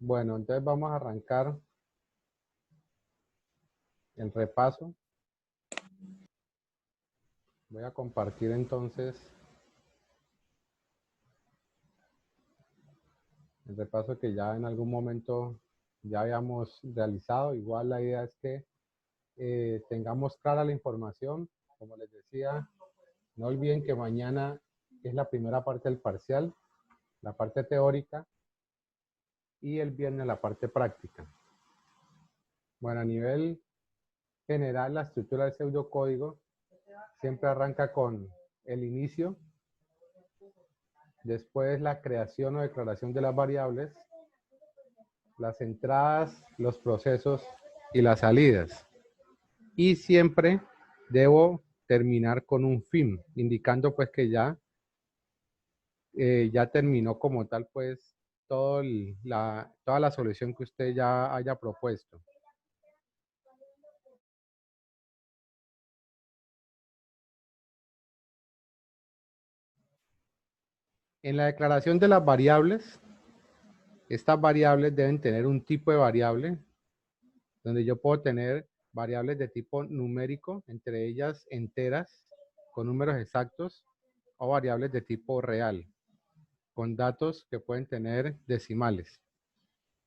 Bueno, entonces vamos a arrancar el repaso. Voy a compartir entonces el repaso que ya en algún momento ya habíamos realizado. Igual la idea es que tengamos clara la información. Como les decía, no olviden que mañana es la primera parte del parcial, la parte teórica, y el viernes la parte práctica. Bueno, a nivel general, la estructura del pseudocódigo siempre arranca con el inicio, después la creación o declaración de las variables, las entradas, los procesos y las salidas. Y siempre debo terminar con un fin, indicando pues que ya terminó como tal pues toda la solución que usted ya haya propuesto. En la declaración de las variables, estas variables deben tener un tipo de variable, donde yo puedo tener variables de tipo numérico, entre ellas enteras con números exactos, o variables de tipo real, con datos que pueden tener decimales,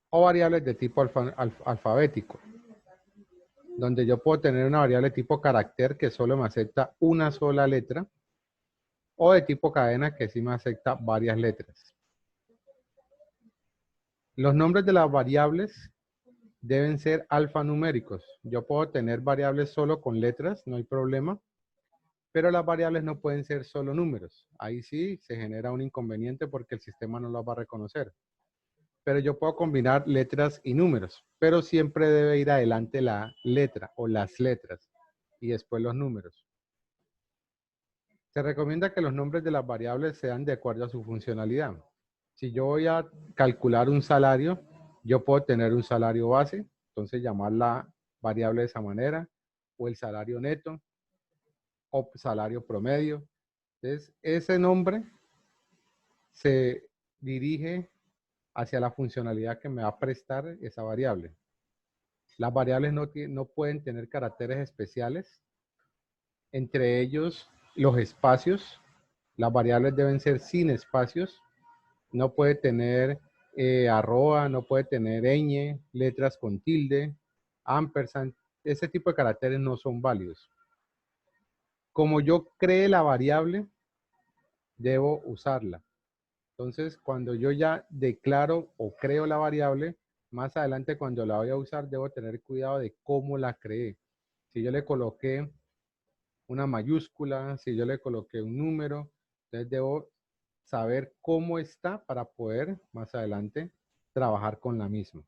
o variables de tipo alfabético, donde yo puedo tener una variable tipo carácter que solo me acepta una sola letra, o de tipo cadena que sí me acepta varias letras. Los nombres de las variables deben ser alfanuméricos. Yo puedo tener variables solo con letras, no hay problema, pero las variables no pueden ser solo números. Ahí sí se genera un inconveniente porque el sistema no los va a reconocer. Pero yo puedo combinar letras y números, pero siempre debe ir adelante la letra o las letras y después los números. Se recomienda que los nombres de las variables sean de acuerdo a su funcionalidad. Si yo voy a calcular un salario, yo puedo tener un salario base, entonces llamar la variable de esa manera, o el salario neto, o salario promedio. Entonces, ese nombre se dirige hacia la funcionalidad que me va a prestar esa variable. Las variables no pueden tener caracteres especiales, entre ellos los espacios. Las variables deben ser sin espacios, no puede tener arroba, no puede tener ñ, letras con tilde, ampersand, ese tipo de caracteres no son válidos. Como yo cree la variable, debo usarla. Entonces, cuando yo ya declaro o creo la variable, más adelante cuando la voy a usar, debo tener cuidado de cómo la creé. Si yo le coloqué una mayúscula, si yo le coloqué un número, entonces debo saber cómo está para poder más adelante trabajar con la misma.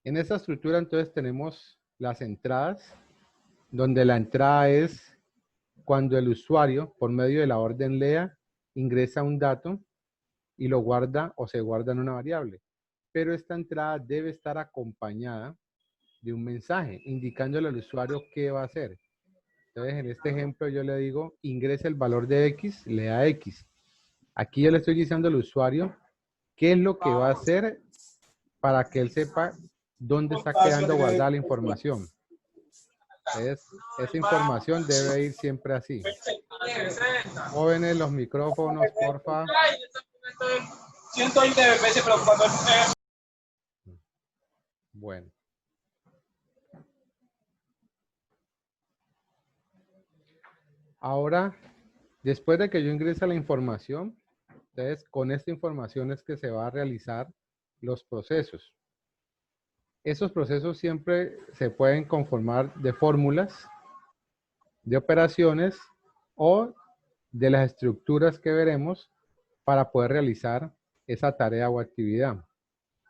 En esta estructura entonces tenemos las entradas, donde la entrada es cuando el usuario, por medio de la orden lea, ingresa un dato y lo guarda o se guarda en una variable. Pero esta entrada debe estar acompañada de un mensaje indicándole al usuario qué va a hacer. Entonces, en este ejemplo yo le digo, ingrese el valor de X, lea X. Aquí yo le estoy diciendo al usuario qué es lo que va a hacer para que él sepa dónde está quedando guardada la información. Entonces, esa información debe ir siempre así. Jóvenes, los micrófonos, porfa. 120 veces, pero cuando... Bueno. Ahora, después de que yo ingrese la información, entonces con esta información es que se va a realizar los procesos. Esos procesos siempre se pueden conformar de fórmulas, de operaciones o de las estructuras que veremos para poder realizar esa tarea o actividad.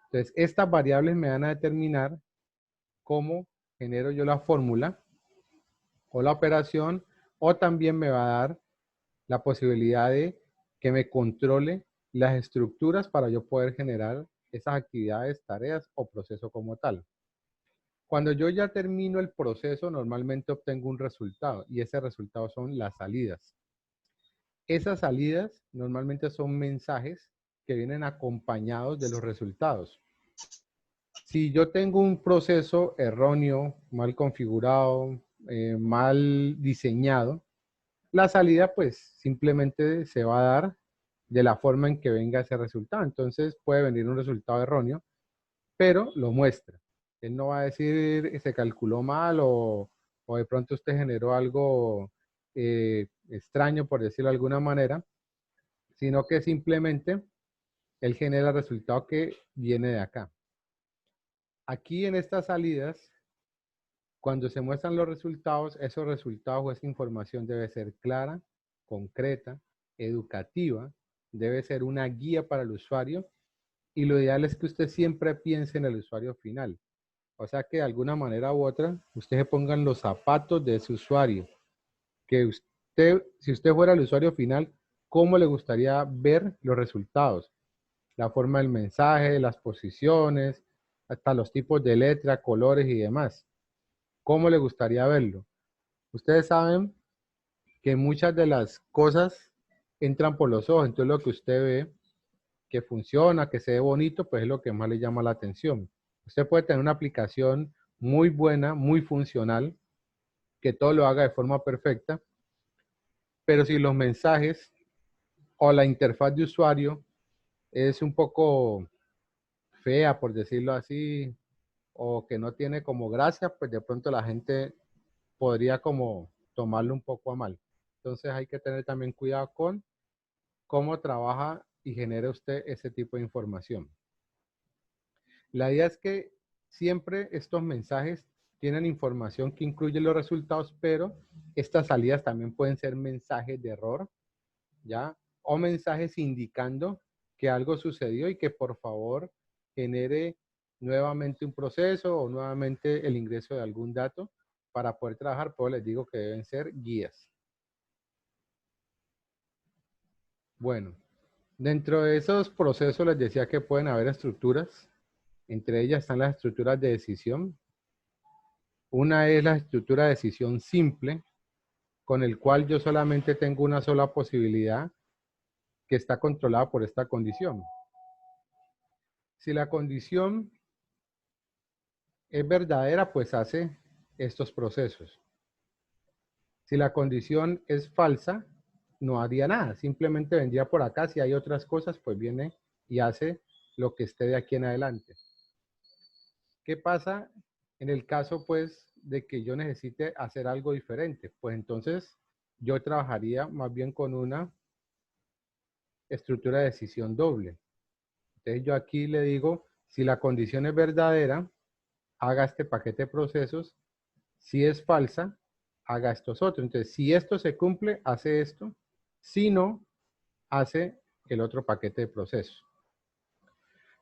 Entonces, estas variables me van a determinar cómo genero yo la fórmula o la operación, o también me va a dar la posibilidad de que me controle las estructuras para yo poder generar esas actividades, tareas o proceso como tal. Cuando yo ya termino el proceso, normalmente obtengo un resultado y ese resultado son las salidas. Esas salidas normalmente son mensajes que vienen acompañados de los resultados. Si yo tengo un proceso erróneo, mal configurado, mal diseñado, la salida pues simplemente se va a dar de la forma en que venga ese resultado. Entonces puede venir un resultado erróneo, pero lo muestra. Él no va a decir se calculó mal o de pronto usted generó algo extraño, por decirlo de alguna manera, sino que simplemente él genera el resultado que viene de acá. Aquí en estas salidas, cuando se muestran los resultados, esos resultados o esa información debe ser clara, concreta, educativa, debe ser una guía para el usuario y lo ideal es que usted siempre piense en el usuario final. O sea que de alguna manera u otra, usted se ponga en los zapatos de ese usuario. Que usted, si usted fuera el usuario final, ¿cómo le gustaría ver los resultados? La forma del mensaje, las posiciones, hasta los tipos de letra, colores y demás. ¿Cómo le gustaría verlo? Ustedes saben que muchas de las cosas entran por los ojos, entonces lo que usted ve que funciona, que se ve bonito, pues es lo que más le llama la atención. Usted puede tener una aplicación muy buena, muy funcional, que todo lo haga de forma perfecta, pero si los mensajes o la interfaz de usuario es un poco fea, por decirlo así, o que no tiene como gracia, pues de pronto la gente podría como tomarlo un poco a mal. Entonces hay que tener también cuidado con cómo trabaja y genera usted ese tipo de información. La idea es que siempre estos mensajes tienen información que incluye los resultados, pero estas salidas también pueden ser mensajes de error, ¿ya? O mensajes indicando que algo sucedió y que por favor genere nuevamente un proceso o nuevamente el ingreso de algún dato para poder trabajar, pues les digo que deben ser guías. Bueno, dentro de esos procesos les decía que pueden haber estructuras, entre ellas están las estructuras de decisión. Una es la estructura de decisión simple, con el cual yo solamente tengo una sola posibilidad que está controlada por esta condición. Si la condición es verdadera, pues hace estos procesos. Si la condición es falsa, no haría nada, simplemente vendría por acá. Si hay otras cosas, pues viene y hace lo que esté de aquí en adelante. ¿Qué pasa en el caso, pues, de que yo necesite hacer algo diferente? Pues entonces yo trabajaría más bien con una estructura de decisión doble. Entonces yo aquí le digo, si la condición es verdadera, haga este paquete de procesos. Si es falsa, haga estos otros. Entonces, si esto se cumple, hace esto. Si no, hace el otro paquete de procesos.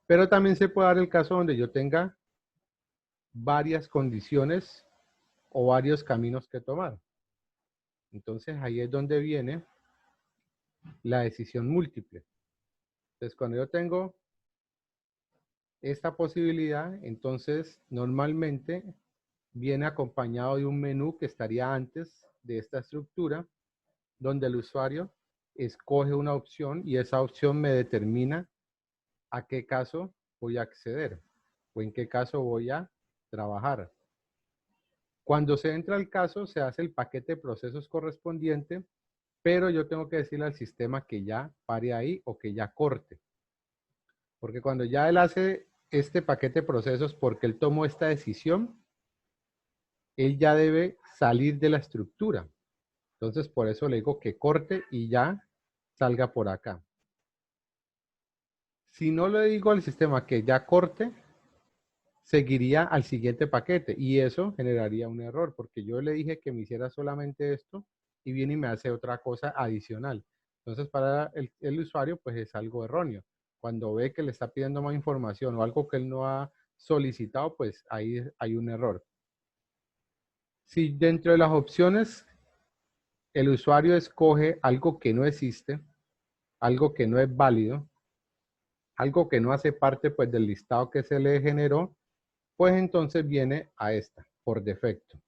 Pero también se puede dar el caso donde yo tenga varias condiciones o varios caminos que tomar. Entonces, ahí es donde viene la decisión múltiple. Entonces, cuando yo tengo esta posibilidad, entonces normalmente viene acompañado de un menú que estaría antes de esta estructura, donde el usuario escoge una opción y esa opción me determina a qué caso voy a acceder o en qué caso voy a trabajar. Cuando se entra al caso, se hace el paquete de procesos correspondiente, pero yo tengo que decirle al sistema que ya pare ahí o que ya corte. Porque cuando ya él hace este paquete de procesos porque él tomó esta decisión, él ya debe salir de la estructura. Entonces, por eso le digo que corte y ya salga por acá. Si no le digo al sistema que ya corte, seguiría al siguiente paquete y eso generaría un error porque yo le dije que me hiciera solamente esto y viene y me hace otra cosa adicional. Entonces, para el usuario, pues es algo erróneo. Cuando ve que le está pidiendo más información o algo que él no ha solicitado, pues ahí hay un error. Si dentro de las opciones el usuario escoge algo que no existe, algo que no es válido, algo que no hace parte pues del listado que se le generó, pues entonces viene a esta, por defecto.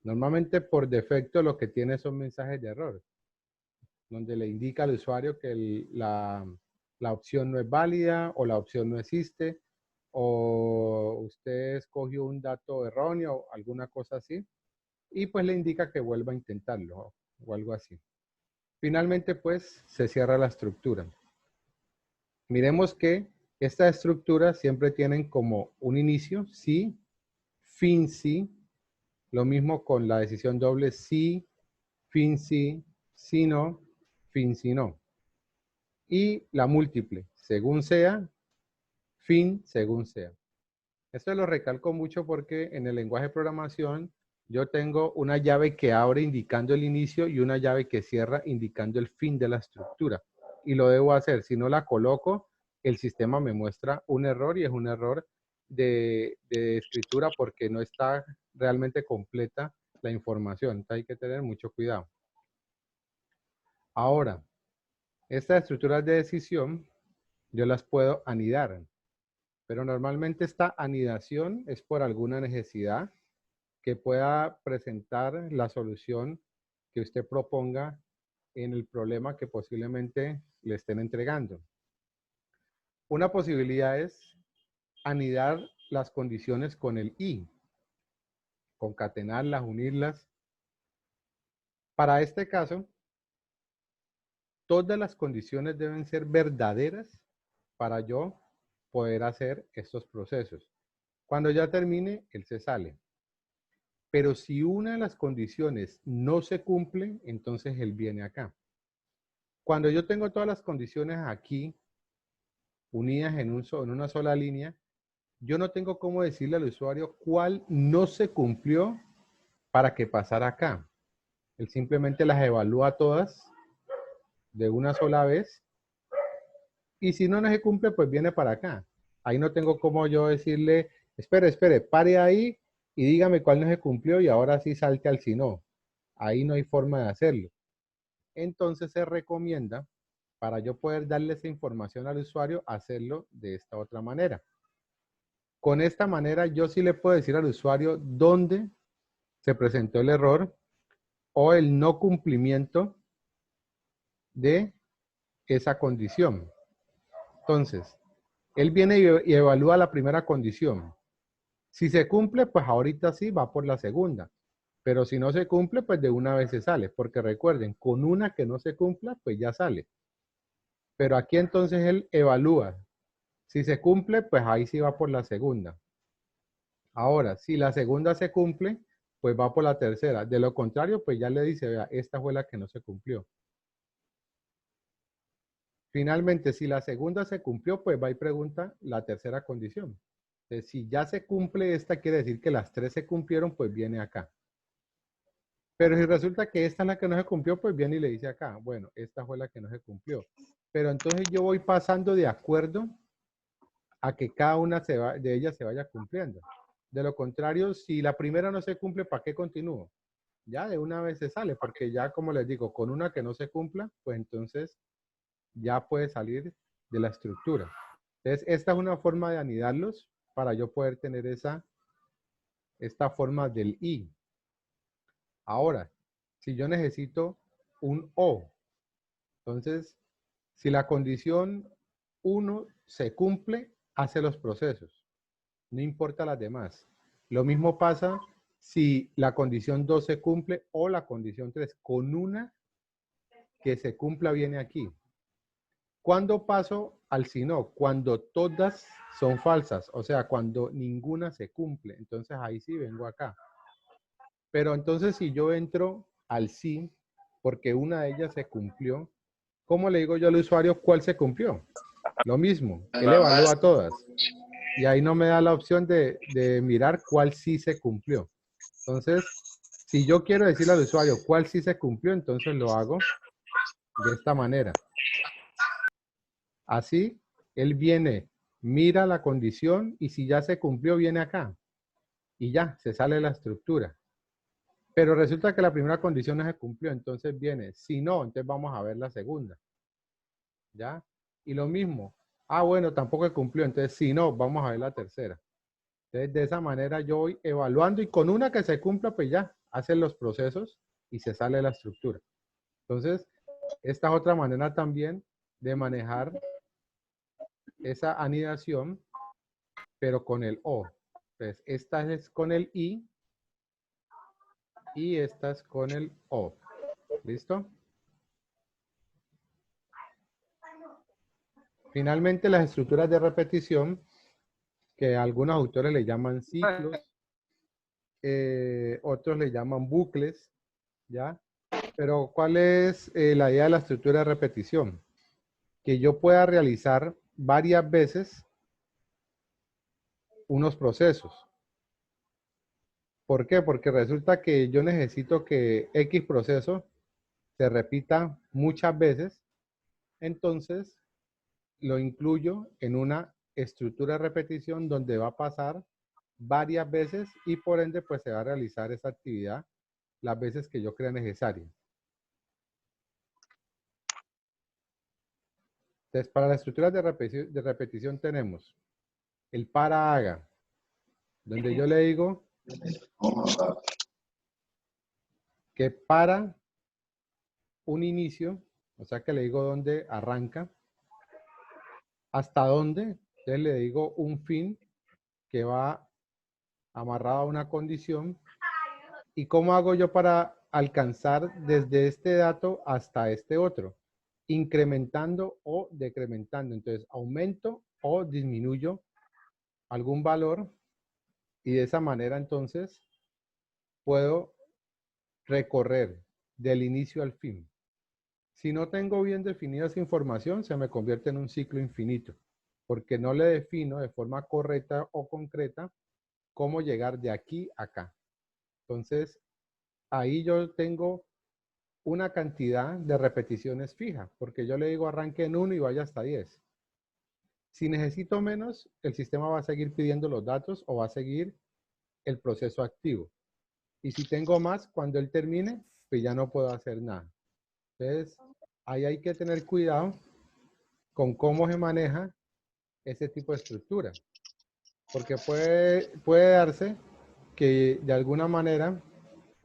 Normalmente por defecto lo que tiene son mensajes de error, donde le indica al usuario que la opción no es válida o la opción no existe o usted escogió un dato erróneo o alguna cosa así y pues le indica que vuelva a intentarlo o algo así. Finalmente pues se cierra la estructura. Miremos que estas estructuras siempre tienen como un inicio, sí, fin, sí. Lo mismo con la decisión doble, sí, fin, sí, sí, no, fin, sí, no. Y la múltiple, según sea, fin, según sea. Esto lo recalco mucho porque en el lenguaje de programación yo tengo una llave que abre indicando el inicio y una llave que cierra indicando el fin de la estructura. Y lo debo hacer. Si no la coloco, el sistema me muestra un error y es un error de escritura porque no está realmente completa la información. Entonces hay que tener mucho cuidado. Ahora, estas estructuras de decisión yo las puedo anidar, pero normalmente esta anidación es por alguna necesidad que pueda presentar la solución que usted proponga en el problema que posiblemente le estén entregando. Una posibilidad es anidar las condiciones con el y, concatenarlas, unirlas. Para este caso, todas las condiciones deben ser verdaderas para yo poder hacer estos procesos. Cuando ya termine, él se sale. Pero si una de las condiciones no se cumple, entonces él viene acá. Cuando yo tengo todas las condiciones aquí, unidas en una sola línea, yo no tengo cómo decirle al usuario cuál no se cumplió para que pasara acá. Él simplemente las evalúa todas de una sola vez y si no se cumple, pues viene para acá. Ahí no tengo cómo yo decirle, espere, pare ahí y dígame cuál no se cumplió y ahora sí salte al si no. Ahí no hay forma de hacerlo. Entonces se recomienda, para yo poder darle esa información al usuario, hacerlo de esta otra manera. Con esta manera yo sí le puedo decir al usuario dónde se presentó el error o el no cumplimiento de esa condición. Entonces, él viene y evalúa la primera condición. Si se cumple, pues ahorita sí va por la segunda. Pero si no se cumple, pues de una vez se sale. Porque recuerden, con una que no se cumpla, pues ya sale. Pero aquí entonces él evalúa. Si se cumple, pues ahí sí va por la segunda. Ahora, si la segunda se cumple, pues va por la tercera. De lo contrario, pues ya le dice, vea, esta fue la que no se cumplió. Finalmente, si la segunda se cumplió, pues va y pregunta la tercera condición. Entonces, si ya se cumple esta, quiere decir que las tres se cumplieron, pues viene acá. Pero si resulta que esta es la que no se cumplió, pues viene y le dice acá, bueno, esta fue la que no se cumplió. Pero entonces yo voy pasando de acuerdo a que cada una de ellas se vaya cumpliendo. De lo contrario, si la primera no se cumple, ¿para qué continúo? Ya de una vez se sale, porque ya como les digo, con una que no se cumpla, pues entonces ya puede salir de la estructura. Entonces, esta es una forma de anidarlos para yo poder tener esta forma del i. Ahora, si yo necesito un o, entonces, si la condición 1 se cumple, hace los procesos. No importa las demás. Lo mismo pasa si la condición 2 se cumple o la condición 3. Con una que se cumpla viene aquí. ¿Cuándo paso al si no? Cuando todas son falsas, o sea, cuando ninguna se cumple. Entonces ahí sí vengo acá. Pero entonces si yo entro al sí, porque una de ellas se cumplió, ¿cómo le digo yo al usuario cuál se cumplió? Lo mismo, él evalúa todas. Y ahí no me da la opción de mirar cuál sí se cumplió. Entonces, si yo quiero decirle al usuario cuál sí se cumplió, entonces lo hago de esta manera. Así, él viene, mira la condición y si ya se cumplió, viene acá. Y ya, se sale la estructura. Pero resulta que la primera condición no se cumplió, entonces viene. Si no, entonces vamos a ver la segunda. ¿Ya? Y lo mismo. Ah, bueno, tampoco se cumplió, entonces si no, vamos a ver la tercera. Entonces, de esa manera yo voy evaluando y con una que se cumpla, pues ya, hacen los procesos y se sale la estructura. Entonces, esta es otra manera también de manejar esa anidación, pero con el O. Entonces, esta es con el I y esta es con el O. ¿Listo? Finalmente, las estructuras de repetición, que algunos autores le llaman ciclos, otros le llaman bucles, ¿ya? Pero, ¿cuál es la idea de la estructura de repetición? Que yo pueda realizar varias veces unos procesos. ¿Por qué? Porque resulta que yo necesito que X proceso se repita muchas veces, entonces lo incluyo en una estructura de repetición donde va a pasar varias veces y por ende pues se va a realizar esa actividad las veces que yo crea necesaria. Entonces, para las estructuras de repetición tenemos el para haga, donde yo le digo que para un inicio, o sea que le digo dónde arranca, hasta dónde, entonces le digo un fin que va amarrado a una condición. ¿Y cómo hago yo para alcanzar desde este dato hasta este otro? Incrementando o decrementando. Entonces, aumento o disminuyo algún valor y de esa manera entonces puedo recorrer del inicio al fin. Si no tengo bien definida esa información, se me convierte en un ciclo infinito, porque no le defino de forma correcta o concreta cómo llegar de aquí a acá. Entonces, ahí yo tengo una cantidad de repeticiones fija, porque yo le digo arranque en 1 y vaya hasta 10. Si necesito menos, el sistema va a seguir pidiendo los datos o va a seguir el proceso activo. Y si tengo más, cuando él termine, pues ya no puedo hacer nada. Entonces, ahí hay que tener cuidado con cómo se maneja ese tipo de estructura. Porque puede darse que de alguna manera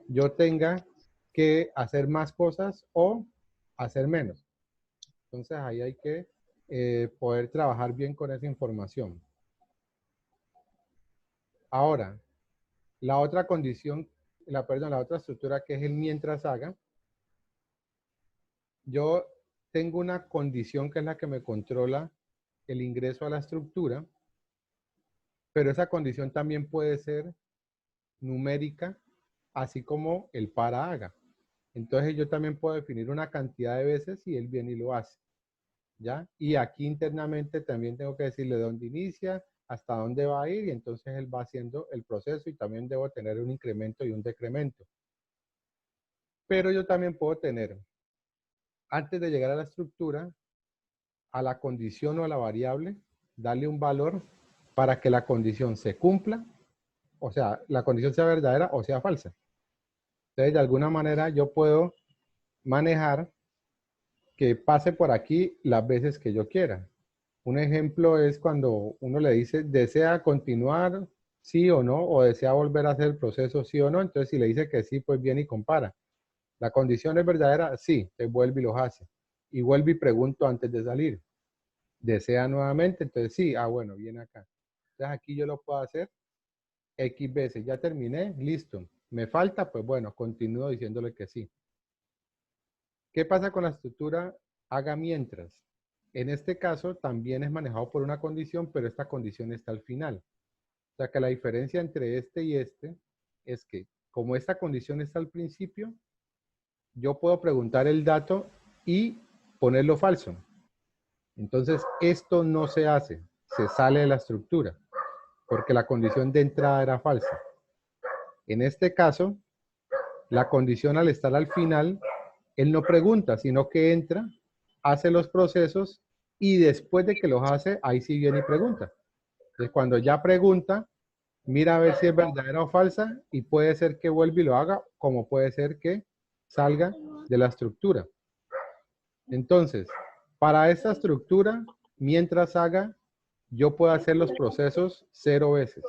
yo tenga que hacer más cosas o hacer menos. Entonces ahí hay que poder trabajar bien con esa información. Ahora, la otra condición, la otra estructura que es el mientras haga, yo tengo una condición que es la que me controla el ingreso a la estructura, pero esa condición también puede ser numérica, así como el para haga. Entonces yo también puedo definir una cantidad de veces y él viene y lo hace. ¿Ya? Y aquí internamente también tengo que decirle dónde inicia, hasta dónde va a ir, y entonces él va haciendo el proceso y también debo tener un incremento y un decremento. Pero yo también puedo tener, antes de llegar a la estructura, a la condición o a la variable, darle un valor para que la condición se cumpla, o sea, la condición sea verdadera o sea falsa. Entonces, de alguna manera yo puedo manejar que pase por aquí las veces que yo quiera. Un ejemplo es cuando uno le dice, ¿desea continuar sí o no? O desea volver a hacer el proceso sí o no. Entonces, si le dice que sí, pues viene y compara. La condición es verdadera, sí, te vuelve y los hace. Y vuelve y pregunto antes de salir. ¿Desea nuevamente? Entonces, sí, bueno, viene acá. Entonces, aquí yo lo puedo hacer X veces. Ya terminé, listo. ¿Me falta? Pues bueno, continúo diciéndole que sí. ¿Qué pasa con la estructura haga mientras? En este caso también es manejado por una condición, pero esta condición está al final. O sea que la diferencia entre este y este es que como esta condición está al principio, yo puedo preguntar el dato y ponerlo falso. Entonces esto no se hace, se sale de la estructura, porque la condición de entrada era falsa. En este caso, la condición al estar al final, él no pregunta, sino que entra, hace los procesos y después de que los hace, ahí sí viene y pregunta. Entonces, cuando ya pregunta, mira a ver si es verdadera o falsa y puede ser que vuelva y lo haga, como puede ser que salga de la estructura. Entonces, para esta estructura, mientras haga, yo puedo hacer los procesos 0 veces.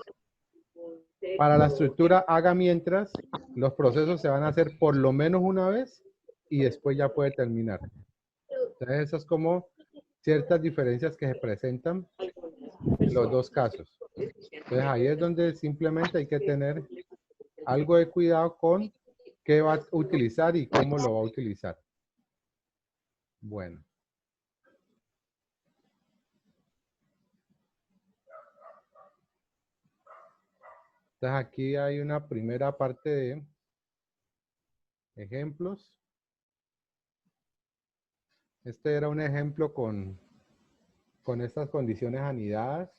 Para la estructura haga mientras, los procesos se van a hacer por lo menos una vez y después ya puede terminar. Entonces, eso es como ciertas diferencias que se presentan en los dos casos. Entonces ahí es donde simplemente hay que tener algo de cuidado con qué va a utilizar y cómo lo va a utilizar. Bueno. Entonces aquí hay una primera parte de ejemplos. Este era un ejemplo con estas condiciones anidadas.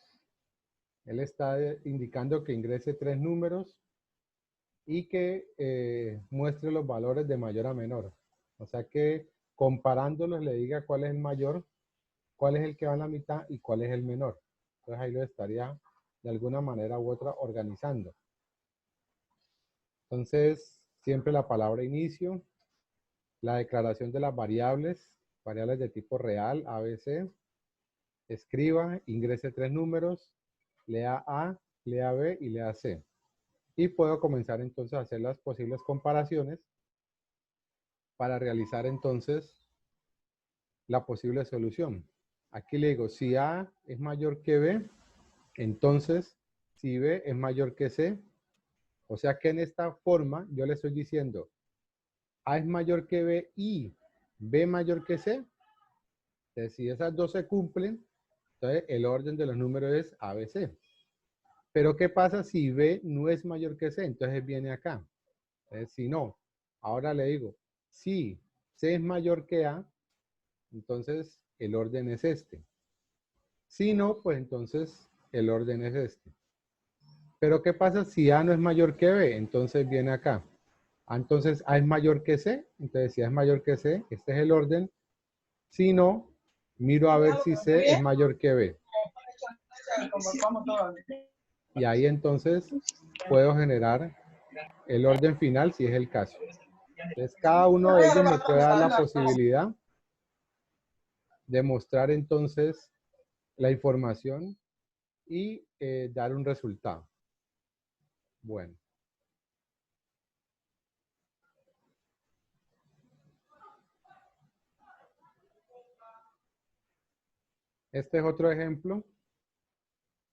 Él está indicando que ingrese 3 números y que muestre los valores de mayor a menor. O sea que comparándolos le diga cuál es el mayor, cuál es el que va en la mitad y cuál es el menor. Entonces ahí lo estaría de alguna manera u otra organizando. Entonces, siempre la palabra inicio, la declaración de las variables de tipo real, ABC, escriba, ingrese 3 números, lea A, lea B y lea C. Y puedo comenzar entonces a hacer las posibles comparaciones para realizar entonces la posible solución. Aquí le digo, si A es mayor que B, entonces si B es mayor que C, o sea que en esta forma yo le estoy diciendo A es mayor que B y B mayor que C. Entonces, si esas dos se cumplen, entonces el orden de los números es ABC. Pero ¿qué pasa si B no es mayor que C? Entonces viene acá. Entonces, si no, ahora le digo, si C es mayor que A, entonces el orden es este. Si no, pues entonces el orden es este. Pero ¿qué pasa si A no es mayor que B? Entonces viene acá. Entonces A es mayor que C. Entonces si A es mayor que C, este es el orden. Si no, miro a ver si C es mayor que B. Y ahí entonces puedo generar el orden final si es el caso. Entonces cada uno de ellos me puede dar la posibilidad de mostrar entonces la información y dar un resultado. Bueno. Este es otro ejemplo.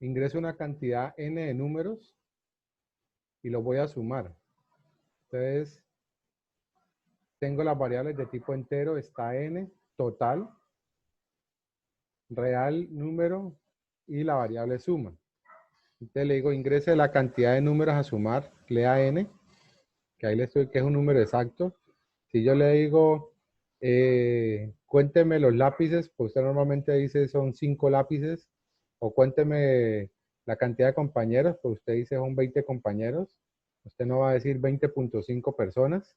Ingreso una cantidad n de números y los voy a sumar. Entonces, tengo las variables de tipo entero, está n, total, real, número y la variable suma. Entonces le digo, ingrese la cantidad de números a sumar, lea n, que ahí le estoy, que es un número exacto. Si yo le digo, cuénteme los lápices, pues usted normalmente dice son 5 lápices, o cuénteme la cantidad de compañeros, pues usted dice son 20 compañeros. Usted no va a decir 20.5 personas,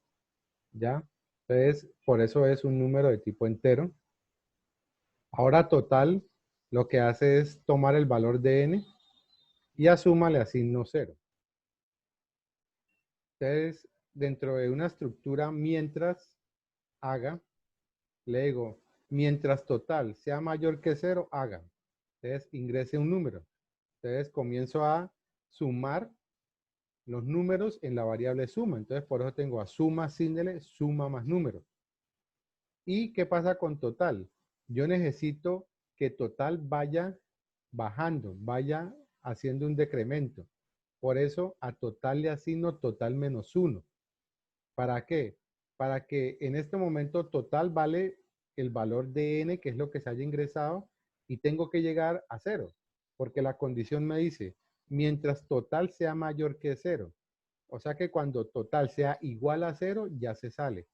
¿ya? Entonces, por eso es un número de tipo entero. Ahora total, lo que hace es tomar el valor de n y a suma le asigno 0. Entonces, dentro de una estructura mientras haga, le digo, mientras total sea mayor que 0, haga. Entonces, ingrese un número. Entonces, comienzo a sumar los números en la variable suma. Entonces, por eso tengo a suma síndele, suma más número. ¿Y qué pasa con total? Yo necesito que total vaya bajando, vaya haciendo un decremento. Por eso a total le asigno total menos 1. ¿Para qué? Para que en este momento total vale el valor de n, que es lo que se haya ingresado, y tengo que llegar a 0, porque la condición me dice, mientras total sea mayor que 0. O sea que cuando total sea igual a 0, ya se sale.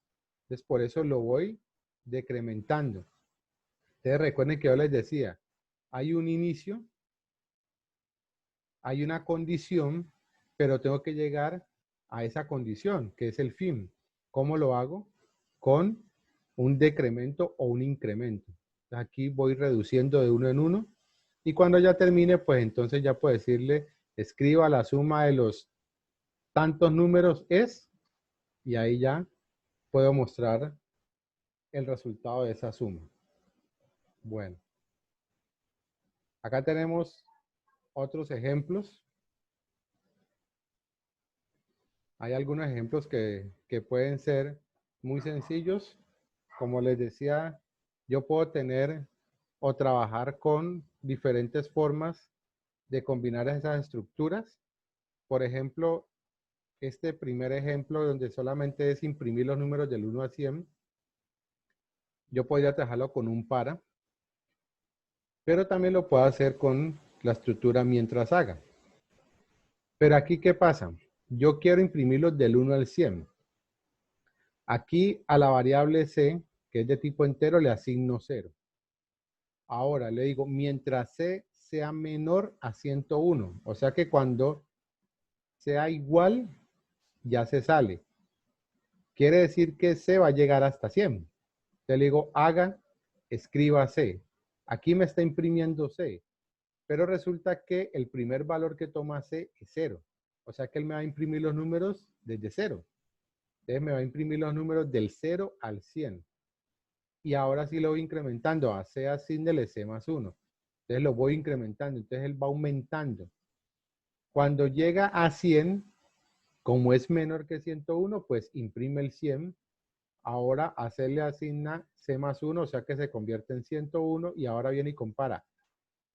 Entonces, por eso lo voy decrementando. Ustedes recuerden que yo les decía, hay un inicio, hay una condición, pero tengo que llegar a esa condición, que es el fin. ¿Cómo lo hago? Con un decremento o un incremento. Entonces, aquí voy reduciendo de uno en uno. Y cuando ya termine, pues entonces ya puedo decirle, escriba la suma de los tantos números es, y ahí ya puedo mostrar el resultado de esa suma. Bueno, acá tenemos otros ejemplos. Hay algunos ejemplos que pueden ser muy sencillos. Como les decía, yo puedo tener o trabajar con diferentes formas de combinar esas estructuras. Por ejemplo, este primer ejemplo donde solamente es imprimir los números del 1 al 100, yo podría trabajarlo con un para, pero también lo puedo hacer con la estructura mientras haga. Pero aquí, ¿qué pasa? Yo quiero imprimirlos del 1 al 100. Aquí a la variable c, que es de tipo entero, le asigno 0. Ahora le digo, mientras c sea menor a 101. O sea que cuando sea igual, ya se sale. Quiere decir que c va a llegar hasta 100. Entonces le digo, haga, escriba c. Aquí me está imprimiendo c. Pero resulta que el primer valor que toma c es 0. O sea que él me va a imprimir los números desde 0. Entonces me va a imprimir los números del 0 al 100. Y ahora sí lo voy incrementando. A C asígnele C más 1. Entonces lo voy incrementando. Entonces él va aumentando. Cuando llega a 100, como es menor que 101, pues imprime el 100. Ahora a C le asigna C más 1, o sea que se convierte en 101. Y ahora viene y compara.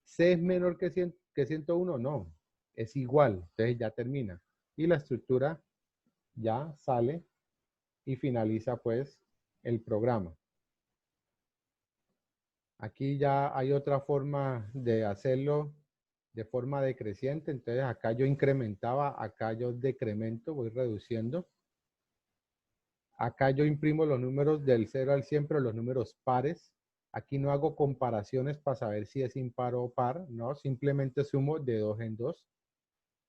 ¿C es menor que 101? No, es igual. Entonces ya termina. Y la estructura ya sale y finaliza pues el programa. Aquí ya hay otra forma de hacerlo de forma decreciente. Entonces acá yo incrementaba, acá yo decremento, voy reduciendo. Acá yo imprimo los números del 0 al 100, pero los números pares. Aquí no hago comparaciones para saber si es impar o par, no, simplemente sumo de 2 en 2.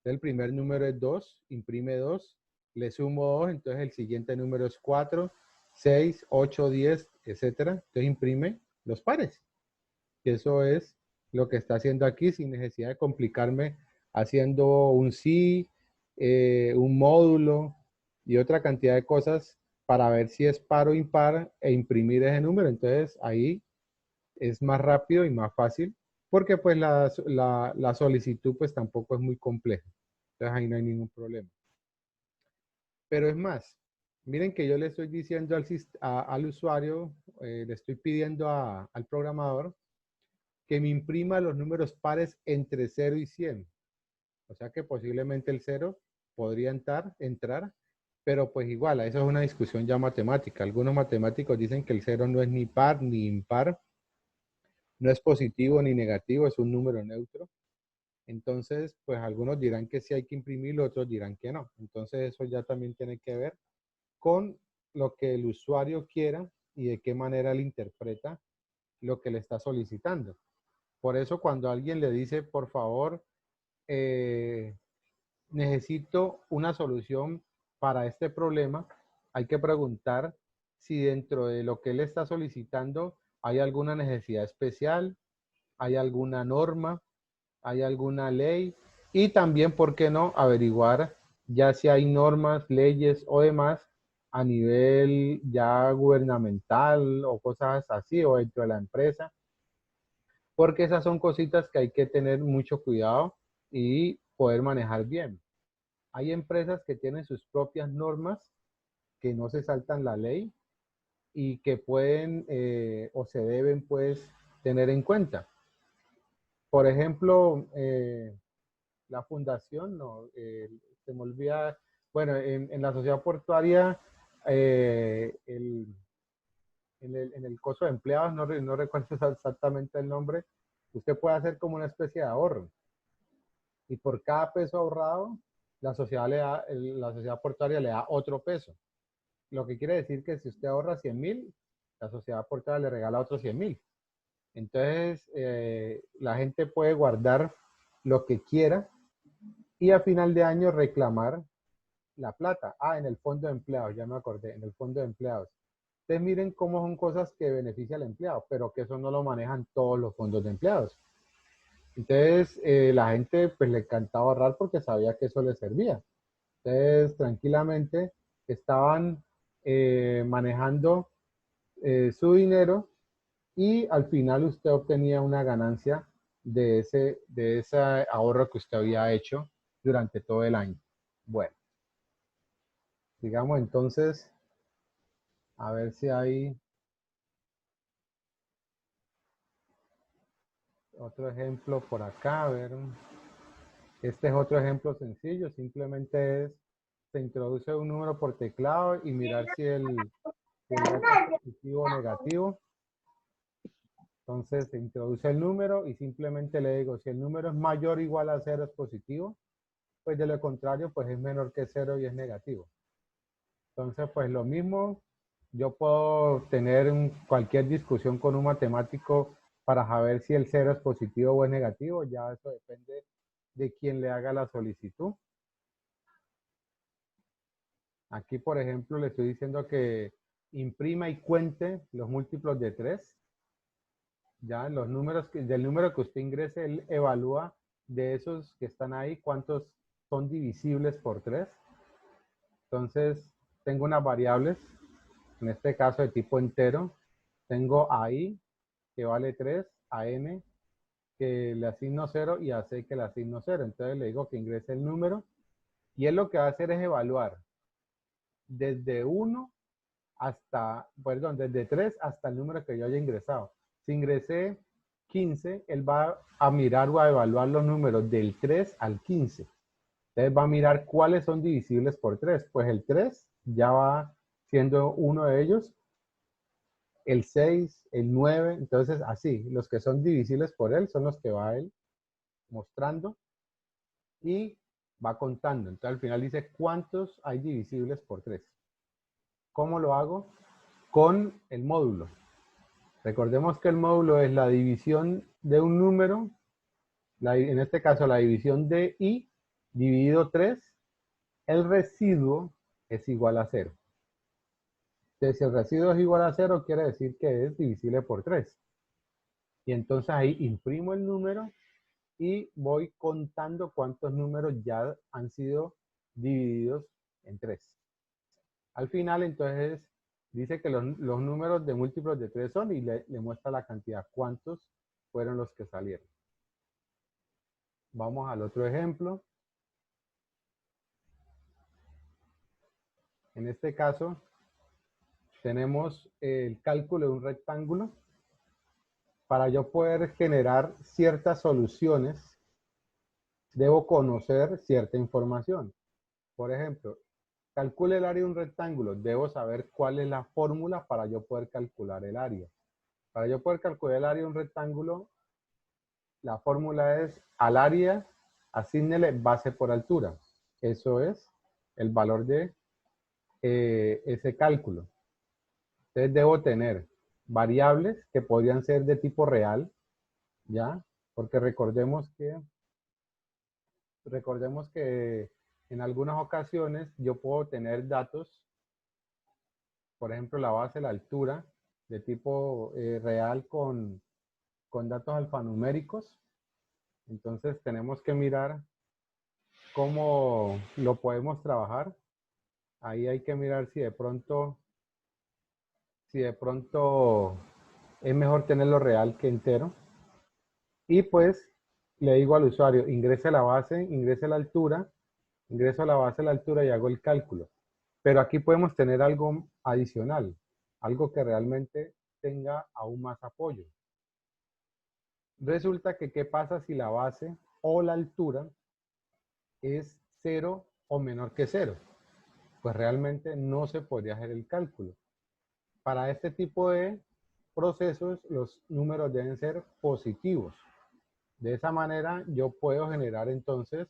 El primer número es 2, imprime 2, le sumo 2, entonces el siguiente número es 4, 6, 8, 10, etcétera. Entonces imprime los pares. Y eso es lo que está haciendo aquí sin necesidad de complicarme haciendo un sí, un módulo y otra cantidad de cosas para ver si es par o impar e imprimir ese número. Entonces ahí es más rápido y más fácil porque pues la solicitud pues tampoco es muy compleja. Entonces ahí no hay ningún problema. Pero es más, miren que yo le estoy diciendo al usuario, le estoy pidiendo al programador que me imprima los números pares entre 0 y 100. O sea que posiblemente el 0 podría entrar, pero pues igual, eso es una discusión ya matemática. Algunos matemáticos dicen que el 0 no es ni par ni impar, no es positivo ni negativo, es un número neutro. Entonces, pues algunos dirán que sí hay que imprimirlo, otros dirán que no. Entonces, eso ya también tiene que ver con lo que el usuario quiera y de qué manera él interpreta lo que le está solicitando. Por eso cuando alguien le dice, por favor, necesito una solución para este problema, hay que preguntar si dentro de lo que él está solicitando hay alguna necesidad especial, hay alguna norma, hay alguna ley y también, ¿por qué no?, averiguar ya si hay normas, leyes o demás a nivel ya gubernamental o cosas así o dentro de la empresa, porque esas son cositas que hay que tener mucho cuidado y poder manejar bien. Hay empresas que tienen sus propias normas que no se saltan la ley y que pueden o se deben pues tener en cuenta. Por ejemplo, la fundación, no, se me olvida, bueno, en la sociedad portuaria, en el costo de empleados, no recuerdo exactamente el nombre, usted puede hacer como una especie de ahorro. Y por cada peso ahorrado, la sociedad portuaria le da otro peso. Lo que quiere decir que si usted ahorra 100.000, la sociedad portuaria le regala otros 100.000. Entonces, la gente puede guardar lo que quiera y a final de año reclamar la plata. Ah, en el fondo de empleados, ya me acordé, en el fondo de empleados. Ustedes miren cómo son cosas que benefician al empleado, pero que eso no lo manejan todos los fondos de empleados. Entonces, la gente pues le encantaba ahorrar porque sabía que eso le servía. Entonces, tranquilamente estaban manejando su dinero y al final usted obtenía una ganancia de ese ahorro que usted había hecho durante todo el año. Bueno, digamos entonces, a ver si hay... Otro ejemplo por acá, a ver. Este es otro ejemplo sencillo, simplemente es, se introduce un número por teclado y mirar si el dato es positivo o negativo. Entonces se introduce el número y simplemente le digo, si el número es mayor o igual a 0 es positivo, pues de lo contrario, pues es menor que 0 y es negativo. Entonces, pues lo mismo, yo puedo tener cualquier discusión con un matemático para saber si el 0 es positivo o es negativo, ya eso depende de quien le haga la solicitud. Aquí, por ejemplo, le estoy diciendo que imprima y cuente los múltiplos de 3. Ya, los números del número que usted ingrese, él evalúa de esos que están ahí, cuántos son divisibles por 3. Entonces, tengo unas variables, en este caso de tipo entero. Tengo a i, que vale 3, a n, que le asigno 0, y a c, que le asigno 0. Entonces, le digo que ingrese el número, y él lo que va a hacer es evaluar desde 1 hasta, perdón, desde 3 hasta el número que yo haya ingresado. Si ingresé 15, él va a mirar o a evaluar los números del 3 al 15. Entonces va a mirar cuáles son divisibles por 3. Pues el 3 ya va siendo uno de ellos, el 6, el 9, entonces así, los que son divisibles por él son los que va él mostrando y va contando. Entonces al final dice cuántos hay divisibles por 3. ¿Cómo lo hago? Con el módulo. Recordemos que el módulo es la división de un número, en este caso la división de i dividido 3, el residuo es igual a 0. Entonces, si el residuo es igual a 0, quiere decir que es divisible por 3. Y entonces ahí imprimo el número y voy contando cuántos números ya han sido divididos en 3. Al final, entonces, dice que los números de múltiplos de 3 son y le muestra la cantidad, cuántos fueron los que salieron. Vamos al otro ejemplo. En este caso, tenemos el cálculo de un rectángulo. Para yo poder generar ciertas soluciones, debo conocer cierta información. Por ejemplo, calcule el área de un rectángulo. Debo saber cuál es la fórmula para yo poder calcular el área. Para yo poder calcular el área de un rectángulo, la fórmula es al área, asígnele base por altura. Eso es el valor de ese cálculo. Entonces debo tener variables que podrían ser de tipo real, ¿ya? Porque recordemos que en algunas ocasiones yo puedo tener datos, por ejemplo, la base, la altura, de tipo real con datos alfanuméricos. Entonces tenemos que mirar cómo lo podemos trabajar. Ahí hay que mirar si de pronto es mejor tenerlo real que entero. Y pues le digo al usuario, ingrese la base, ingrese la altura, ingreso a la base, la altura y hago el cálculo. Pero aquí podemos tener algo adicional, algo que realmente tenga aún más apoyo. Resulta que, ¿qué pasa si la base o la altura es 0 o menor que 0? Pues realmente no se podría hacer el cálculo. Para este tipo de procesos, los números deben ser positivos. De esa manera, yo puedo generar entonces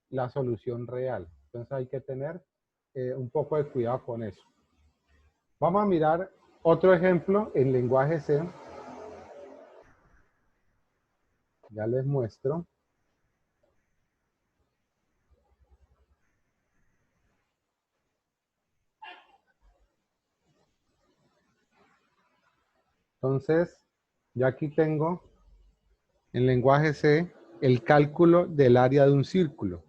la solución real. Entonces hay que tener un poco de cuidado con eso. Vamos a mirar otro ejemplo en lenguaje C. Ya les muestro. Entonces, yo aquí tengo en lenguaje C el cálculo del área de un círculo.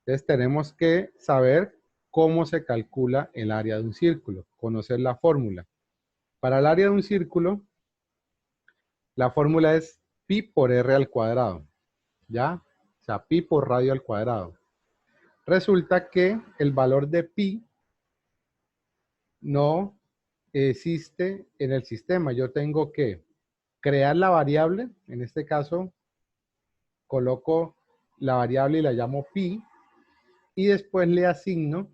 Entonces tenemos que saber cómo se calcula el área de un círculo, conocer la fórmula. Para el área de un círculo, la fórmula es pi por r al cuadrado, ¿ya? O sea, pi por radio al cuadrado. Resulta que el valor de pi no existe en el sistema. Yo tengo que crear la variable. En este caso, coloco la variable y la llamo pi. Y después le asigno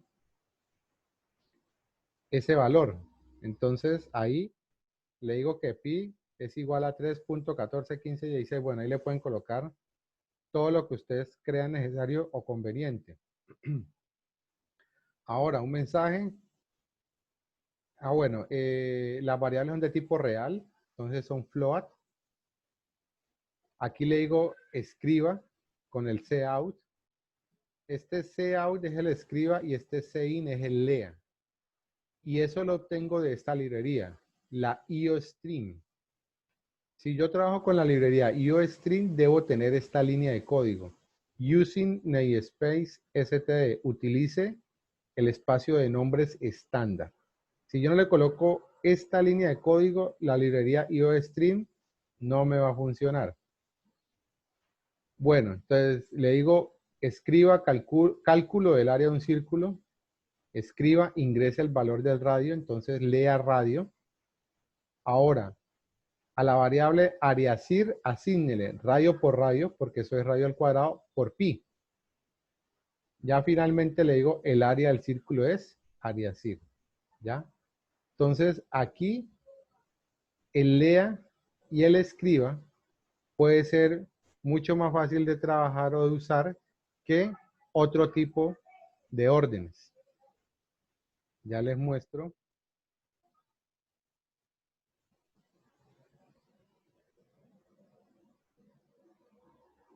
ese valor. Entonces, ahí le digo que pi es igual a 3.141516. Bueno, ahí le pueden colocar todo lo que ustedes crean necesario o conveniente. Ahora, un mensaje. Bueno, las variables son de tipo real, entonces son float. Aquí le digo escriba con el cout. Este cout es el escriba y este cin es el lea. Y eso lo obtengo de esta librería, la IOStream. Si yo trabajo con la librería IOStream, debo tener esta línea de código. Using namespace std, utilice el espacio de nombres estándar. Si yo no le coloco esta línea de código, la librería IOStream no me va a funcionar. Bueno, entonces le digo, escriba cálculo del área de un círculo, escriba, ingrese el valor del radio, entonces lea radio. Ahora, a la variable ariacir, asígnele radio por radio, porque eso es radio al cuadrado, por pi. Ya finalmente le digo, el área del círculo es ariacir. ¿Ya? Entonces, aquí, el lea y el escriba puede ser mucho más fácil de trabajar o de usar que otro tipo de órdenes. Ya les muestro.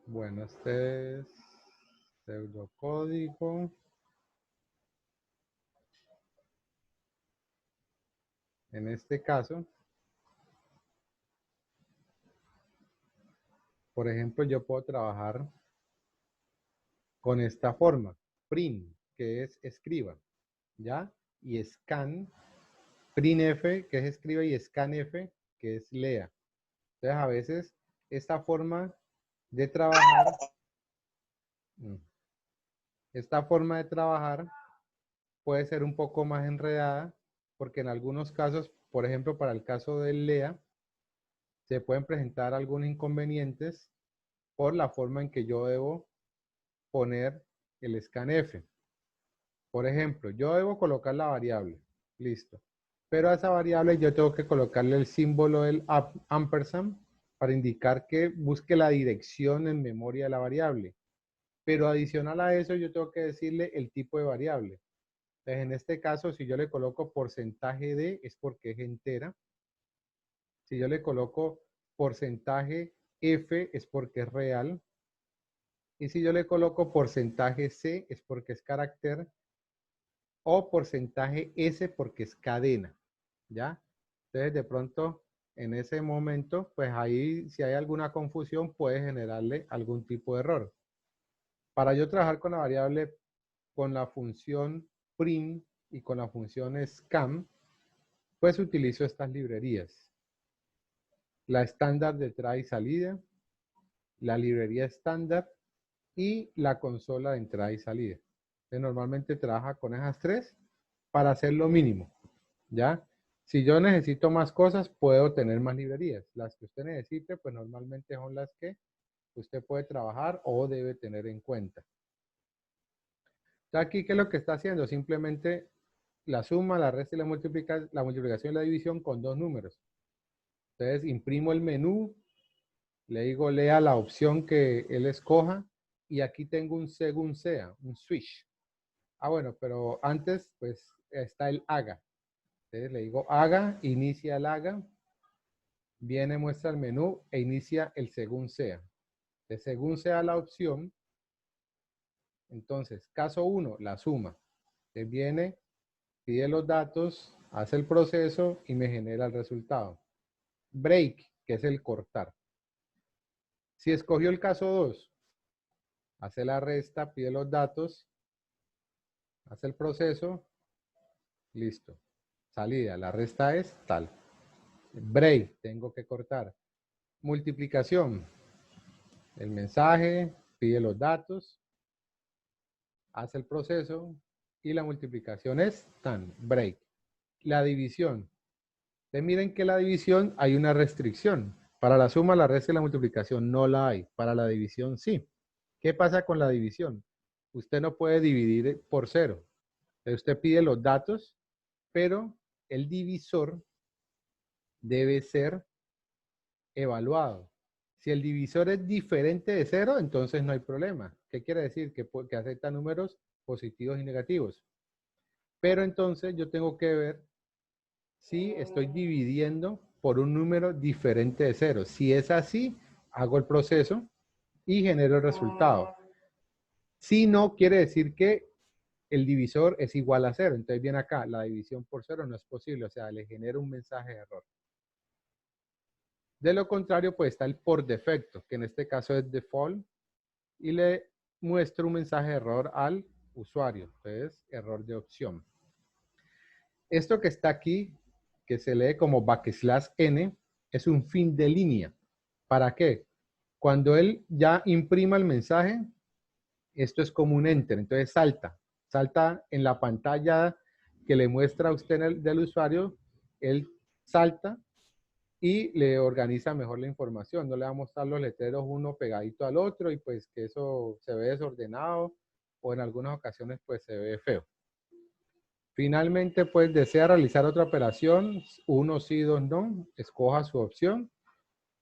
Bueno, este es pseudocódigo. En este caso, por ejemplo, yo puedo trabajar con esta forma, print, que es escriba, ¿ya? Y scan, printf, que es escriba, y scanf, que es lea. Entonces, a veces, esta forma de trabajar, esta forma de trabajar puede ser un poco más enredada, porque en algunos casos, por ejemplo, para el caso del lea, se pueden presentar algunos inconvenientes por la forma en que yo debo poner el scanf. Por ejemplo, yo debo colocar la variable, listo. Pero a esa variable yo tengo que colocarle el símbolo del ampersand para indicar que busque la dirección en memoria de la variable. Pero adicional a eso yo tengo que decirle el tipo de variable. Entonces, en este caso, si yo le coloco porcentaje de, es porque es entera. Si yo le coloco porcentaje F, es porque es real. Y si yo le coloco porcentaje C, es porque es carácter. O porcentaje S, porque es cadena. ¿Ya? Entonces, de pronto, en ese momento, pues ahí, si hay alguna confusión, puede generarle algún tipo de error. Para yo trabajar con la variable, con la función print y con la función scan, pues utilizo estas librerías. La estándar de entrada y salida, la librería estándar y la consola de entrada y salida. Entonces, normalmente trabaja con esas tres para hacer lo mínimo, ¿ya? Si yo necesito más cosas, puedo tener más librerías. Las que usted necesite, pues normalmente son las que usted puede trabajar o debe tener en cuenta. Aquí, ¿qué es lo que está haciendo? Simplemente la suma, la resta y la multiplicación y la división con dos números. Entonces, imprimo el menú, le digo lea la opción que él escoja y aquí tengo un según sea, un switch. Bueno, pero antes, pues, está el haga. Entonces, le digo haga, inicia el haga, viene, muestra el menú e inicia el según sea. De según sea la opción, entonces, caso 1, la suma. Entonces viene, pide los datos, hace el proceso y me genera el resultado. Break, que es el cortar. Si escogió el caso 2, hace la resta, pide los datos, hace el proceso, listo. Salida, la resta es tal. Break, tengo que cortar. Multiplicación, el mensaje, pide los datos, hace el proceso y la multiplicación es tan, break. La división. Entonces miren que la división hay una restricción. Para la suma, la resta y la multiplicación no la hay. Para la división sí. ¿Qué pasa con la división? Usted no puede dividir por 0. Usted pide los datos, pero el divisor debe ser evaluado. Si el divisor es diferente de 0, entonces no hay problema. ¿Qué quiere decir? Que acepta números positivos y negativos. Pero entonces yo tengo que ver si estoy dividiendo por un número diferente de 0. Si es así, hago el proceso y genero el resultado. Si no, quiere decir que el divisor es igual a 0. Entonces viene acá, la división por 0 no es posible, o sea, le genera un mensaje de error. De lo contrario, pues está el por defecto, que en este caso es default, y le muestro un mensaje de error al usuario. Entonces, error de opción. Esto que está aquí, que se lee como \n, es un fin de línea. ¿Para qué? Cuando él ya imprima el mensaje, esto es como un enter, entonces salta en la pantalla que le muestra a usted del usuario, él salta y le organiza mejor la información. No le va a mostrar los letreros uno pegadito al otro y pues que eso se ve desordenado o en algunas ocasiones pues se ve feo. Finalmente, pues desea realizar otra operación, 1 sí, 2 no, escoja su opción.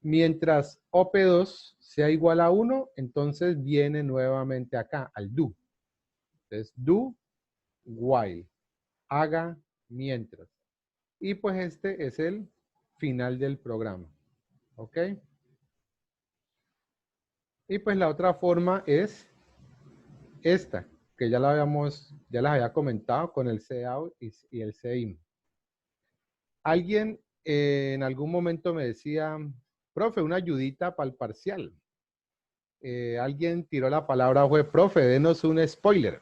Mientras OP2 sea igual a 1, entonces viene nuevamente acá al do. Entonces, do while, haga mientras. Y pues este es el final del programa. ¿Ok? Y pues la otra forma es esta, que ya las había comentado con el cout y el cin. Alguien en algún momento me decía, profe, una ayudita para el parcial. Alguien tiró la palabra web, profe, denos un spoiler.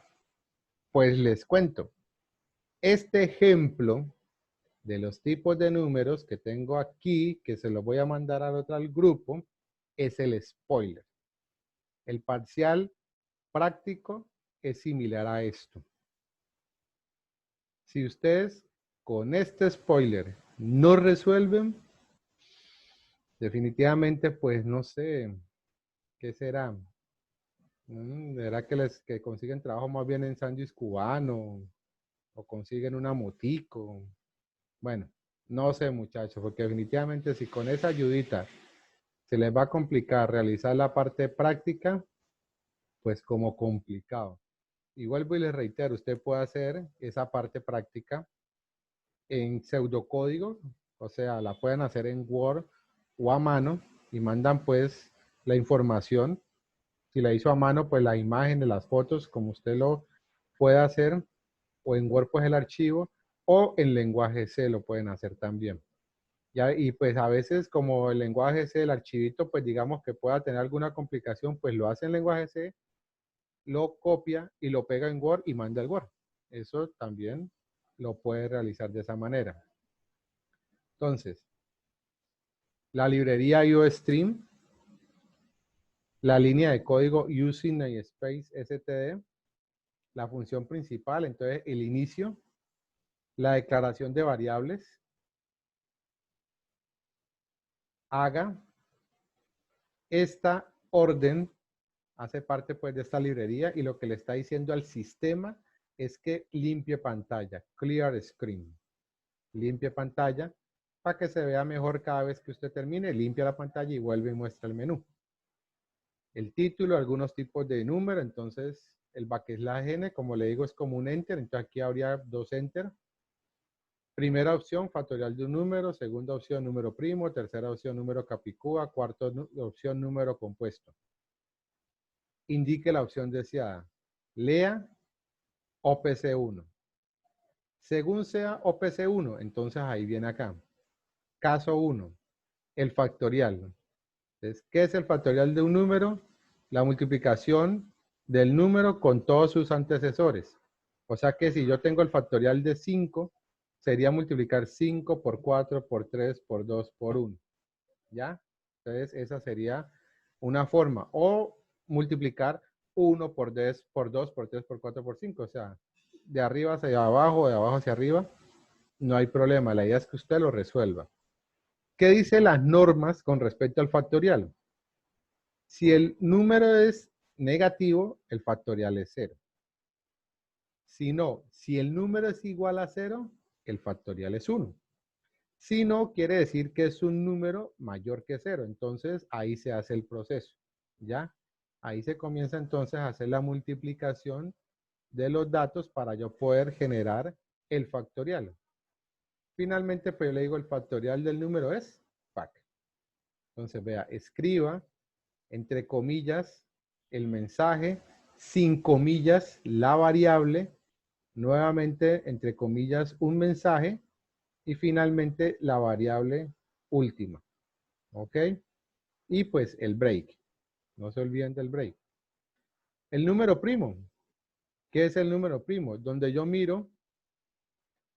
Pues les cuento. Este ejemplo de los tipos de números que tengo aquí, que se los voy a mandar al grupo, es el spoiler. El parcial práctico es similar a esto. Si ustedes con este spoiler no resuelven, definitivamente, pues no sé, ¿qué será? ¿Será que consiguen trabajo más bien en sándwich cubano o consiguen una motico? Bueno, no sé, muchachos, porque definitivamente si con esa ayudita se les va a complicar realizar la parte práctica, pues como complicado. Y vuelvo y les reitero, usted puede hacer esa parte práctica en pseudocódigo, o sea, la pueden hacer en Word o a mano y mandan pues la información. Si la hizo a mano, pues la imagen de las fotos, como usted lo puede hacer, o en Word pues el archivo, o en lenguaje C lo pueden hacer también. Ya, y pues a veces como el lenguaje C, el archivito, pues digamos que pueda tener alguna complicación, pues lo hace en lenguaje C, lo copia y lo pega en Word y manda el Word. Eso también lo puede realizar de esa manera. Entonces, la librería IOStream, la línea de código using namespace std, la función principal, entonces el inicio, la declaración de variables, haga, esta orden hace parte pues de esta librería y lo que le está diciendo al sistema es que limpie pantalla, clear screen, limpie pantalla para que se vea mejor cada vez que usted termine, limpia la pantalla y vuelve y muestra el menú. El título, algunos tipos de número, entonces el \n, como le digo, es como un enter, entonces aquí habría 2 enter. Primera opción, factorial de un número, segunda opción, número primo, tercera opción, número capicúa, cuarta opción, número compuesto. Indique la opción deseada. Lea OPC1. Según sea OPC1, entonces ahí viene acá. Caso 1, el factorial. Entonces, ¿qué es el factorial de un número? La multiplicación del número con todos sus antecesores. O sea que si yo tengo el factorial de 5, sería multiplicar 5 por 4, por 3, por 2, por 1. ¿Ya? Entonces, esa sería una forma. O multiplicar 1 por 10, por 2, por 3, por 4, por 5. O sea, de arriba hacia abajo, de abajo hacia arriba. No hay problema. La idea es que usted lo resuelva. ¿Qué dice las normas con respecto al factorial? Si el número es negativo, el factorial es 0. Si no, si el número es igual a 0, el factorial es 1. Si no, quiere decir que es un número mayor que 0. Entonces, ahí se hace el proceso, ¿ya? Ahí se comienza entonces a hacer la multiplicación de los datos para yo poder generar el factorial. Finalmente, pues yo le digo el factorial del número es fac. Entonces, vea, escriba entre comillas el mensaje, sin comillas la variable, nuevamente entre comillas un mensaje y finalmente la variable última. ¿Ok? Y pues el break. No se olviden del break. El número primo. ¿Qué es el número primo? Donde yo miro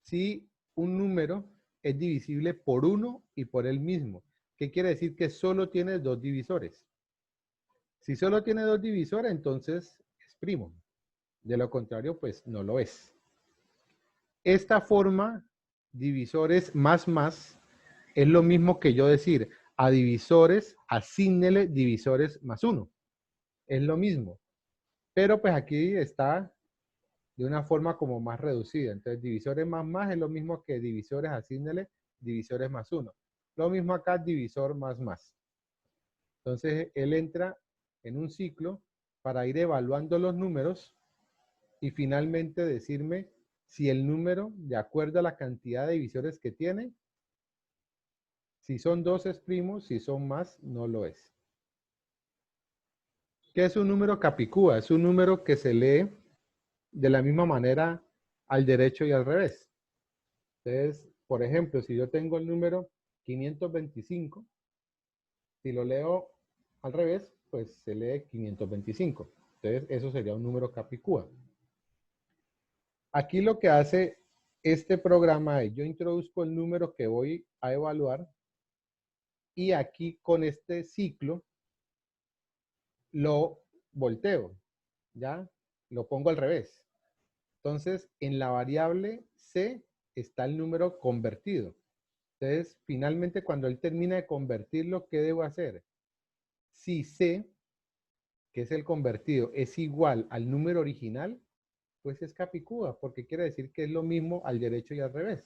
si un número es divisible por 1 y por el mismo. ¿Qué quiere decir? Que solo tiene dos divisores. Si solo tiene dos divisores, entonces es primo. De lo contrario, pues no lo es. Esta forma, divisores más, es lo mismo que yo decir a divisores, asígnele divisores más 1. Es lo mismo. Pero pues aquí está de una forma como más reducida. Entonces, divisores más es lo mismo que divisores, asígnele divisores más 1. Lo mismo acá, divisor más. Entonces, él entra en un ciclo para ir evaluando los números y finalmente decirme si el número, de acuerdo a la cantidad de divisores que tiene, si son 2 es primo, si son más, no lo es. ¿Qué es un número capicúa? Es un número que se lee de la misma manera al derecho y al revés. Entonces, por ejemplo, si yo tengo el número 525, si lo leo al revés, pues se lee 525. Entonces, eso sería un número capicúa. Aquí lo que hace este programa es, yo introduzco el número que voy a evaluar y aquí con este ciclo lo volteo, ¿ya? Lo pongo al revés. Entonces, en la variable C está el número convertido. Entonces, finalmente, cuando él termina de convertirlo, ¿qué debo hacer? Si C, que es el convertido, es igual al número original, pues es capicúa, porque quiere decir que es lo mismo al derecho y al revés.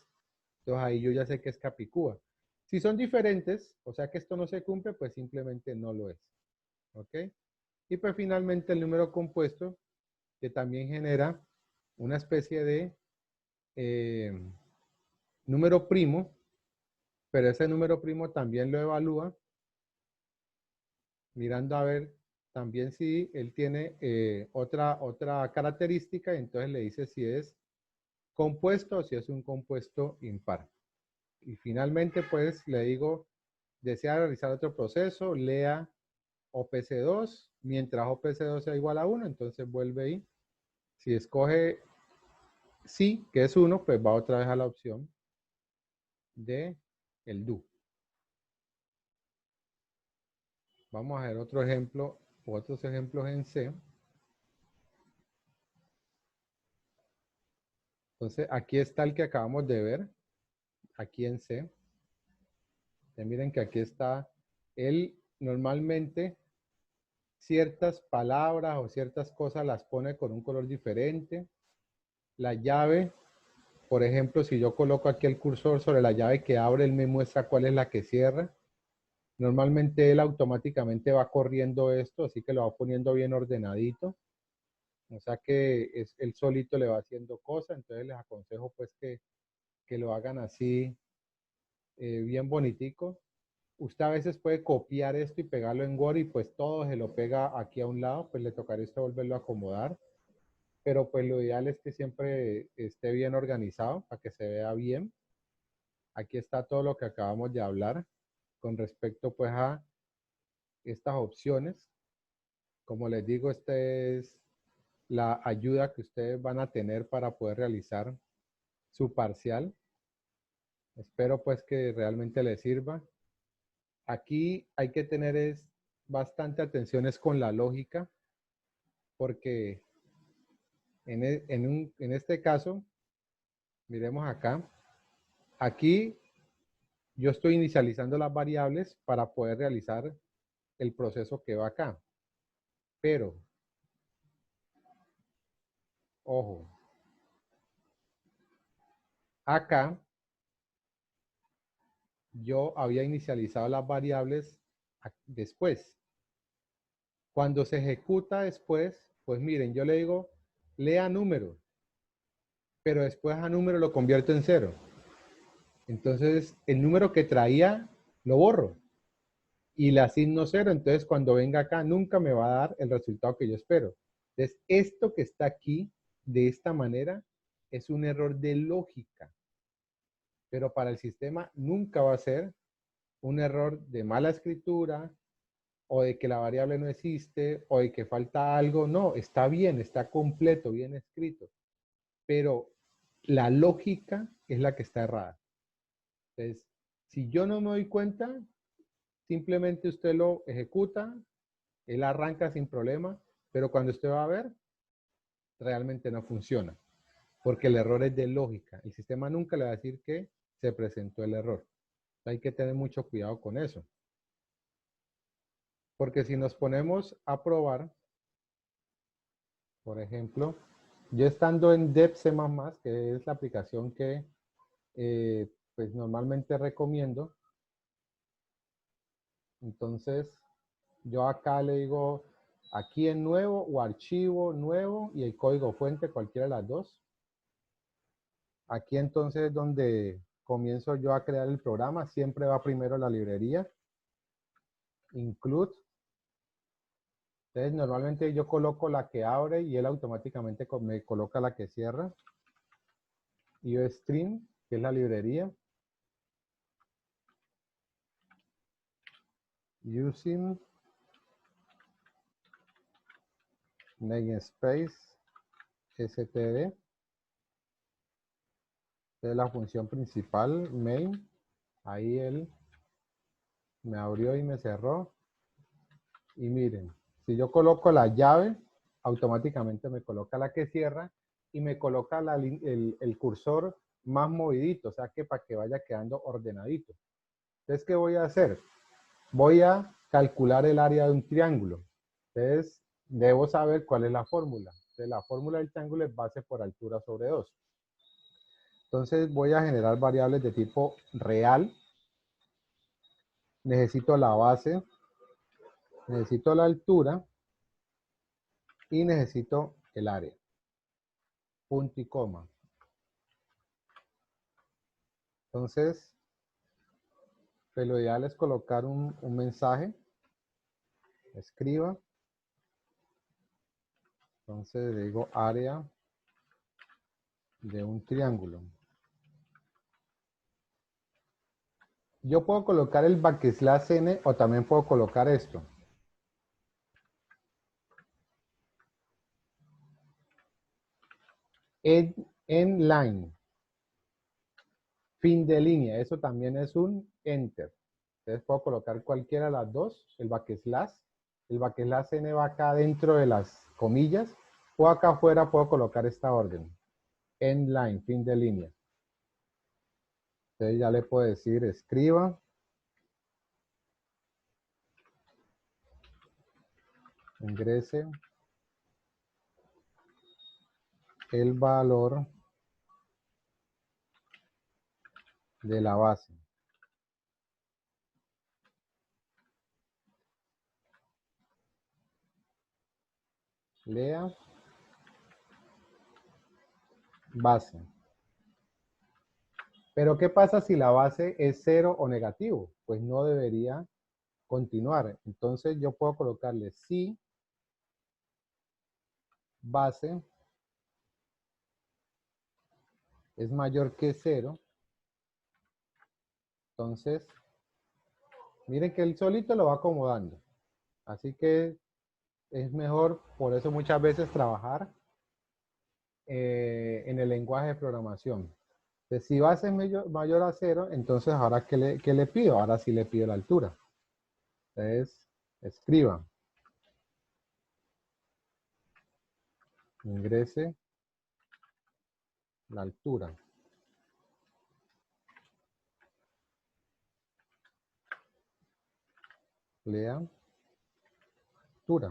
Entonces, ahí yo ya sé que es capicúa. Si son diferentes, o sea que esto no se cumple, pues simplemente no lo es. ¿Ok? Y pues finalmente el número compuesto, que también genera una especie de número primo, pero ese número primo también lo evalúa mirando a ver también si él tiene otra característica, y entonces le dice si es compuesto o si es un compuesto impar. Y finalmente, pues le digo, desea realizar otro proceso, lea OPC2, mientras OPC2 sea igual a 1, entonces vuelve ahí. Si escoge sí, que es 1, pues va otra vez a la opción de el do. Vamos a ver otro ejemplo, otros ejemplos en C. Entonces, aquí está el que acabamos de ver, aquí en C. Miren que aquí está, él normalmente ciertas palabras o ciertas cosas las pone con un color diferente. La llave, por ejemplo, si yo coloco aquí el cursor sobre la llave que abre, él me muestra cuál es la que cierra. Normalmente él automáticamente va corriendo esto, así que lo va poniendo bien ordenadito. O sea que él solito le va haciendo cosas, entonces les aconsejo pues que lo hagan así bien bonitico. Usted a veces puede copiar esto y pegarlo en Word y pues todo se lo pega aquí a un lado, pues le tocaría a usted volverlo a acomodar. Pero pues lo ideal es que siempre esté bien organizado para que se vea bien. Aquí está todo lo que acabamos de hablar con respecto pues a estas opciones. Como les digo, esta es la ayuda que ustedes van a tener para poder realizar su parcial. Espero pues que realmente les sirva. Aquí hay que tener bastante atenciones con la lógica, porque en este caso, miremos acá, aquí yo estoy inicializando las variables para poder realizar el proceso que va acá. Pero, ojo, acá yo había inicializado las variables después. Cuando se ejecuta después, pues miren, yo le digo, lea número, pero después a número lo convierto en 0. Entonces, el número que traía lo borro y le asigno 0. Entonces, cuando venga acá, nunca me va a dar el resultado que yo espero. Entonces, esto que está aquí, de esta manera, es un error de lógica. Pero para el sistema nunca va a ser un error de mala escritura o de que la variable no existe o de que falta algo. No, está bien, está completo, bien escrito. Pero la lógica es la que está errada. Entonces, si yo no me doy cuenta, simplemente usted lo ejecuta, él arranca sin problema, pero cuando usted va a ver, realmente no funciona, porque el error es de lógica. El sistema nunca le va a decir que se presentó el error. Hay que tener mucho cuidado con eso. Porque si nos ponemos a probar, por ejemplo, yo estando en DevC++, que es la aplicación que pues normalmente recomiendo, entonces yo acá le digo aquí en nuevo o archivo nuevo y el código fuente, cualquiera de las dos. Aquí entonces donde comienzo yo a crear el programa, siempre va primero la librería, include. Entonces normalmente yo coloco la que abre y él automáticamente me coloca la que cierra. IOStream, que es la librería. Using namespace std. Es la función principal, main. Ahí él me abrió y me cerró. Y miren, si yo coloco la llave, automáticamente me coloca la que cierra y me coloca el cursor más movidito, o sea que para que vaya quedando ordenadito. Entonces, ¿qué voy a hacer? Voy a calcular el área de un triángulo. Entonces, debo saber cuál es la fórmula. Entonces, la fórmula del triángulo es base por altura sobre 2. Entonces, voy a generar variables de tipo real. Necesito la base, necesito la altura y necesito el área. Punto y coma. Entonces, pues lo ideal es colocar un mensaje. Escriba. Entonces, le digo área de un triángulo. Yo puedo colocar el \n o también puedo colocar esto. En line. Fin de línea. Eso también es un enter. Entonces puedo colocar cualquiera de las dos. El backslash. El backslash n va acá dentro de las comillas. O acá afuera puedo colocar esta orden. End line. Fin de línea. Entonces ya le puedo decir escriba. Ingrese el valor de la base. Lea base. Pero ¿qué pasa si la base es 0 o negativo? Pues no debería continuar. Entonces yo puedo colocarle si base es mayor que 0. Entonces, miren que él solito lo va acomodando. Así que es mejor, por eso muchas veces trabajar en el lenguaje de programación. Entonces, si base es mayor a 0, entonces ahora ¿qué le pido? Ahora sí le pido la altura. Entonces, escriba. Ingrese la altura. Lea altura.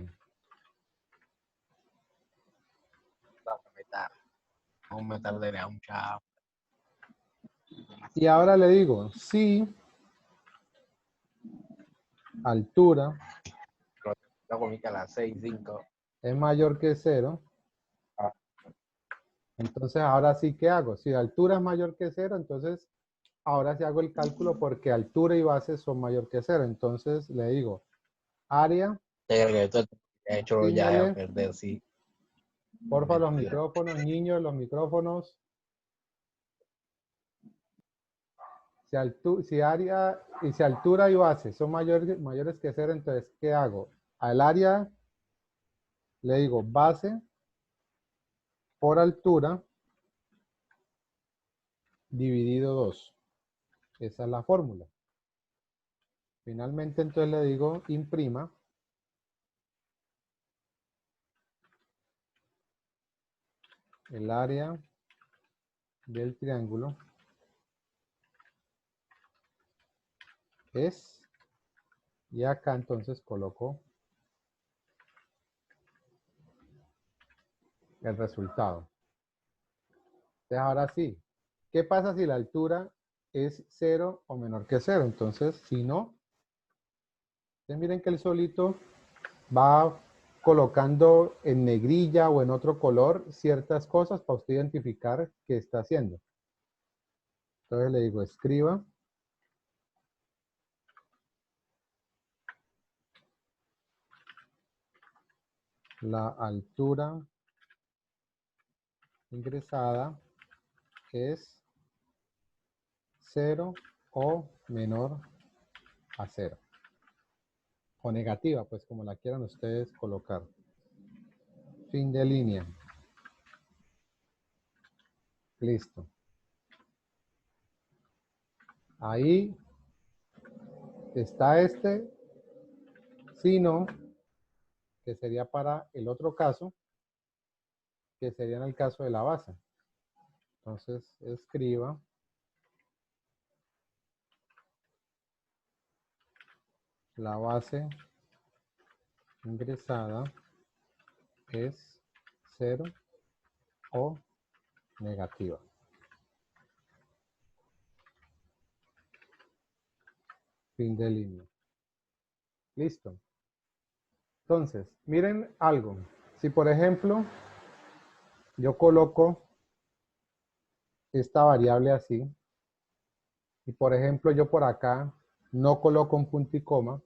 Aún me tardaría mucha. Y ahora le digo, si altura Lo comí que a las 6:05. es mayor que 0, Ah, entonces ahora sí, ¿qué hago? Si la altura es mayor que 0, entonces ahora sí hago el cálculo porque altura y base son mayor que 0. Entonces le digo, área, ya creo que esto he hecho ya a síñale, perder, sí. porfa los Mentira. micrófonos, niños, los micrófonos. Si área y si altura y base son mayores que 0, entonces, ¿qué hago? Al área le digo base por altura dividido 2. Esa es la fórmula. Finalmente, entonces le digo imprima el área del triángulo es, y acá entonces coloco el resultado. Entonces ahora sí, ¿qué pasa si la altura es 0 o menor que 0? Entonces, si no, entonces miren que el solito va colocando en negrilla o en otro color ciertas cosas para usted identificar qué está haciendo. Entonces le digo, escriba la altura ingresada es 0 o menor a 0. O negativa, pues como la quieran ustedes colocar. Fin de línea. Listo. Ahí está este, sino que sería para el otro caso, que sería en el caso de la base. Entonces, escriba la base ingresada es 0 o negativa. Fin de línea. Listo. Entonces, miren algo. Si por ejemplo, yo coloco esta variable así, y por ejemplo yo por acá no coloco un punto y coma,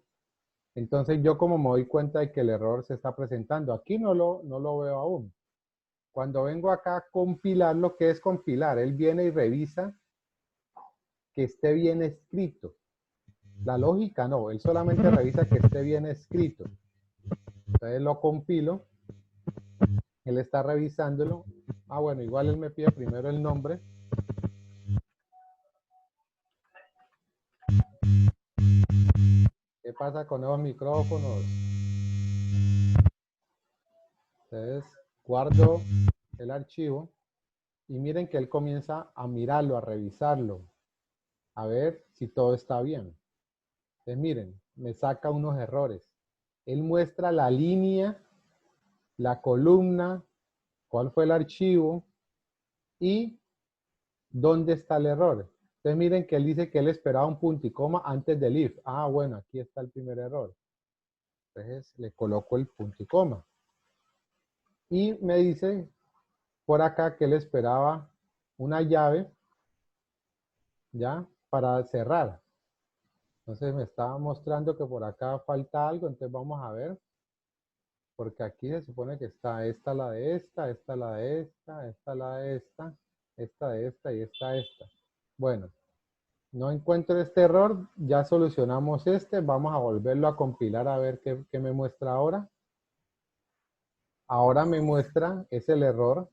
entonces yo como me doy cuenta de que el error se está presentando. Aquí no lo veo aún. Cuando vengo acá a compilar, lo que es compilar, él viene y revisa que esté bien escrito. La lógica no, él solamente revisa que esté bien escrito. Entonces lo compilo, él está revisándolo. Ah, bueno, igual él me pide primero el nombre. ¿Qué pasa con los micrófonos? Entonces guardo el archivo y miren que él comienza a mirarlo, a revisarlo, a ver si todo está bien. Entonces miren, me saca unos errores. Él muestra la línea, la columna, cuál fue el archivo y dónde está el error. Entonces miren que él dice que él esperaba un punto y coma antes del if. Ah, bueno, aquí está el primer error. Entonces le coloco el punto y coma. Y me dice por acá que él esperaba una llave, ¿ya? Para cerrar. Entonces me estaba mostrando que por acá falta algo, entonces vamos a ver. Porque aquí se supone que está esta la de esta la de esta la de esta de esta y esta. Bueno, no encuentro este error, ya solucionamos este, vamos a volverlo a compilar a ver qué me muestra ahora. Ahora me muestra, es el error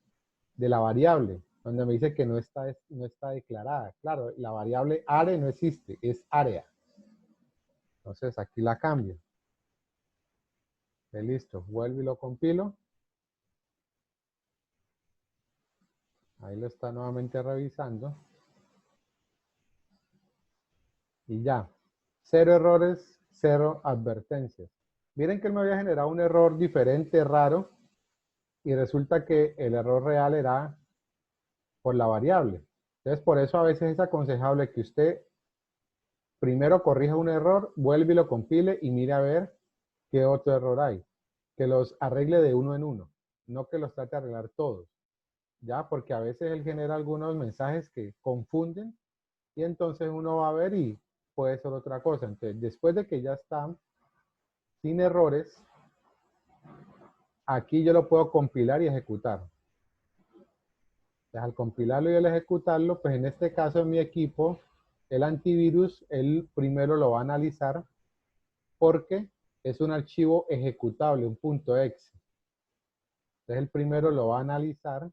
de la variable, donde me dice que no está declarada. Claro, la variable are no existe, es área. Entonces aquí la cambio. Listo, vuelvo y lo compilo. Ahí lo está nuevamente revisando. Y ya, cero errores, 0 advertencias. Miren que él me había generado un error diferente, raro, y resulta que el error real era por la variable. Entonces, por eso a veces es aconsejable que usted primero corrija un error, vuelve y lo compile y mire a ver qué otro error hay. Que los arregle de uno en uno, no que los trate de arreglar todos. ¿Ya? Porque a veces él genera algunos mensajes que confunden y entonces uno va a ver y puede ser otra cosa. Entonces, después de que ya está sin errores, aquí yo lo puedo compilar y ejecutar. Entonces, al compilarlo y al ejecutarlo, pues en este caso en mi equipo, el antivirus, él primero lo va a analizar porque es un archivo ejecutable, un .exe. Entonces, el primero lo va a analizar,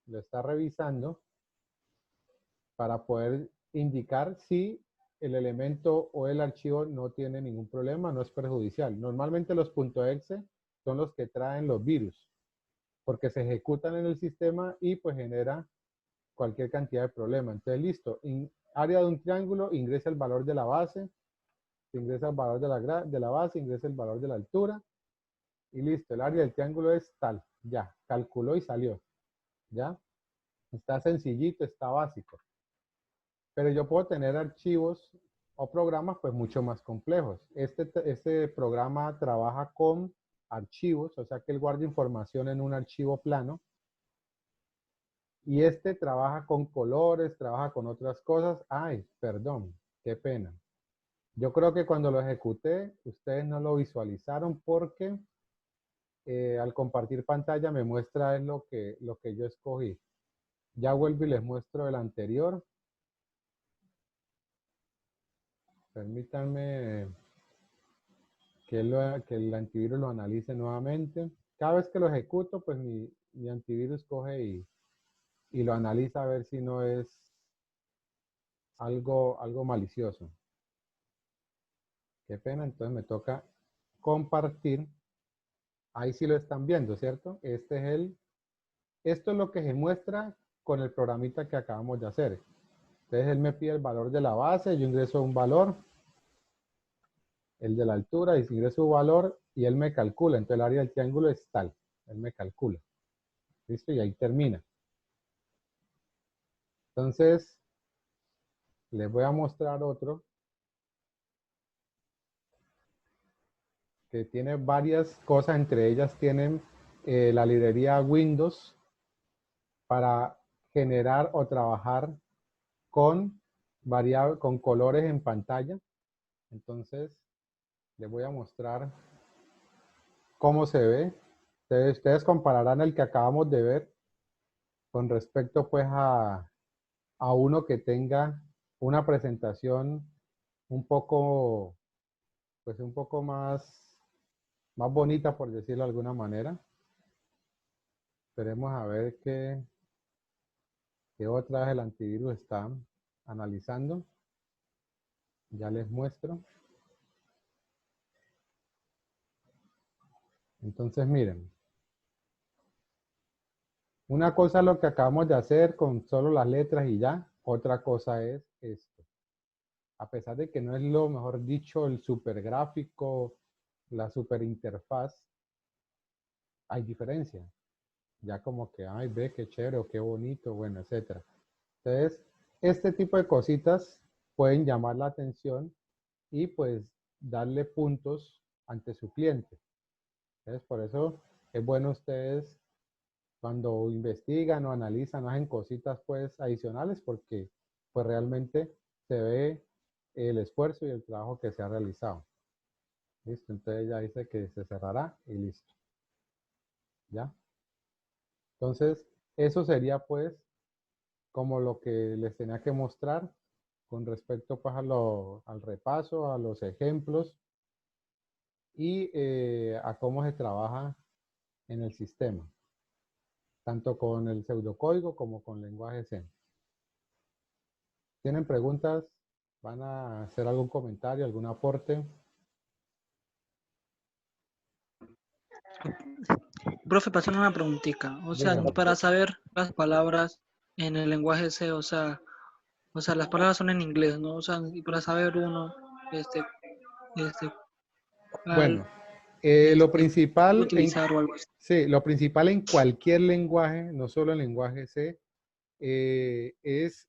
lo está revisando para poder indicar si el elemento o el archivo no tiene ningún problema, no es perjudicial. Normalmente los .exe son los que traen los virus, porque se ejecutan en el sistema y pues genera cualquier cantidad de problemas. Entonces, listo, área de un triángulo, ingresa el valor de la base, ingresa el valor de la base, ingresa el valor de la altura, y listo, el área del triángulo es tal, ya, calculó y salió, ya. Está sencillito, está básico. Pero yo puedo tener archivos o programas pues mucho más complejos. Este programa trabaja con archivos, o sea que él guarda información en un archivo plano. Y este trabaja con colores, trabaja con otras cosas. Ay, perdón, qué pena. Yo creo que cuando lo ejecuté, ustedes no lo visualizaron porque al compartir pantalla me muestra lo que yo escogí. Ya vuelvo y les muestro el anterior. Permítanme que el antivirus lo analice nuevamente. Cada vez que lo ejecuto, pues mi antivirus coge y lo analiza a ver si no es algo malicioso. Qué pena, entonces me toca compartir. Ahí sí lo están viendo, ¿cierto? Esto es lo que se muestra con el programita que acabamos de hacer. Entonces él me pide el valor de la base, yo ingreso un valor, el de la altura, y si ingreso un valor, y él me calcula. Entonces el área del triángulo es tal, él me calcula. ¿Listo? Y ahí termina. Entonces, les voy a mostrar otro que tiene varias cosas, entre ellas tienen la librería Windows para generar o trabajar con con colores en pantalla. Entonces, les voy a mostrar cómo se ve. Ustedes compararán el que acabamos de ver con respecto pues a uno que tenga una presentación un poco, pues un poco más bonita, por decirlo de alguna manera. Esperemos a ver qué otra vez el antivirus está analizando. Ya les muestro. Entonces, miren. Una cosa es lo que acabamos de hacer con solo las letras y ya. Otra cosa es esto. A pesar de que no es lo mejor dicho, el super gráfico, la super interfaz, hay diferencia. Ya como que, ay, ve qué chévere o qué bonito, bueno, etcétera. Entonces, este tipo de cositas pueden llamar la atención y pues darle puntos ante su cliente. Entonces, por eso es bueno ustedes cuando investigan o analizan, hacen cositas pues adicionales porque pues realmente se ve el esfuerzo y el trabajo que se ha realizado. Listo, entonces ya dice que se cerrará y listo. ¿Ya? Entonces, eso sería pues como lo que les tenía que mostrar con respecto pues al repaso, a los ejemplos y a cómo se trabaja en el sistema, tanto con el pseudocódigo como con lenguaje C. ¿Tienen preguntas? ¿Van a hacer algún comentario, algún aporte? Profe, pasarle una preguntita. O sea, Dígame. para saber las palabras en el lenguaje C, o sea, las palabras son en inglés, ¿no? O sea, y para saber uno, este, Bueno, al lo principal utilizar o algo así. sí, lo principal en cualquier lenguaje, no solo en lenguaje C, es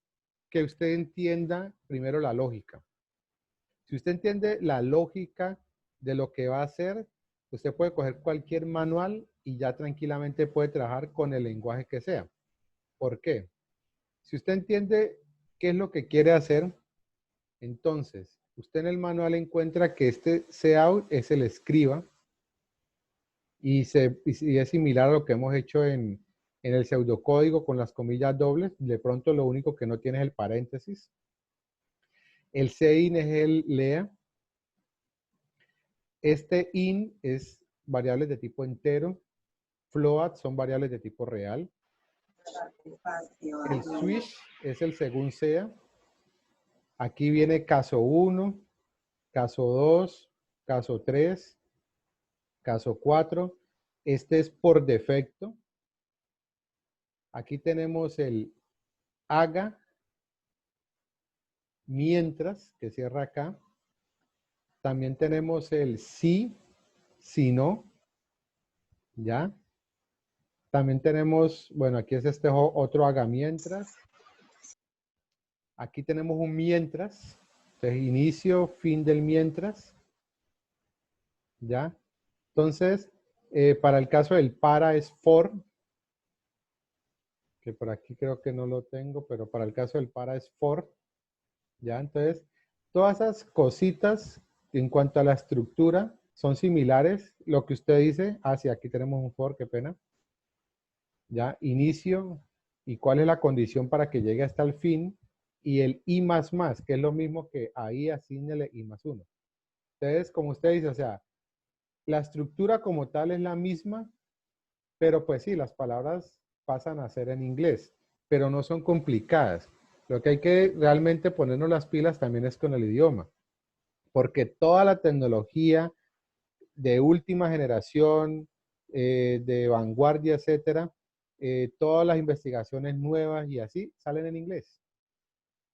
que usted entienda primero la lógica. Si usted entiende la lógica de lo que va a hacer, usted puede coger cualquier manual y ya tranquilamente puede trabajar con el lenguaje que sea. ¿Por qué? Si usted entiende qué es lo que quiere hacer, entonces usted en el manual encuentra que este cout es el escriba y es similar a lo que hemos hecho en el pseudocódigo con las comillas dobles. De pronto lo único que no tiene es el paréntesis. El CIN es el lea. Este in es variables de tipo entero. Float son variables de tipo real. El switch es el según sea. Aquí viene caso 1, caso 2, caso 3, caso 4. Este es por defecto. Aquí tenemos el haga, mientras, que cierra acá. También tenemos el sí, si no, ¿ya? También tenemos, bueno, aquí es este otro haga mientras. Aquí tenemos un mientras. Entonces, inicio, fin del mientras. ¿Ya? Entonces, para el caso del para es for. Que por aquí creo que no lo tengo, pero para el caso del para es for. ¿Ya? Entonces, todas esas cositas en cuanto a la estructura son similares. Lo que usted dice, sí, aquí tenemos un for, qué pena. ¿Ya? Inicio y cuál es la condición para que llegue hasta el fin. Y el i más más, que es lo mismo que ahí asígnele i más 1. Entonces, como usted dice, o sea, la estructura como tal es la misma, pero pues sí, las palabras pasan a ser en inglés, pero no son complicadas. Lo que hay que realmente ponernos las pilas también es con el idioma, porque toda la tecnología de última generación, de vanguardia, etcétera, todas las investigaciones nuevas y así salen en inglés.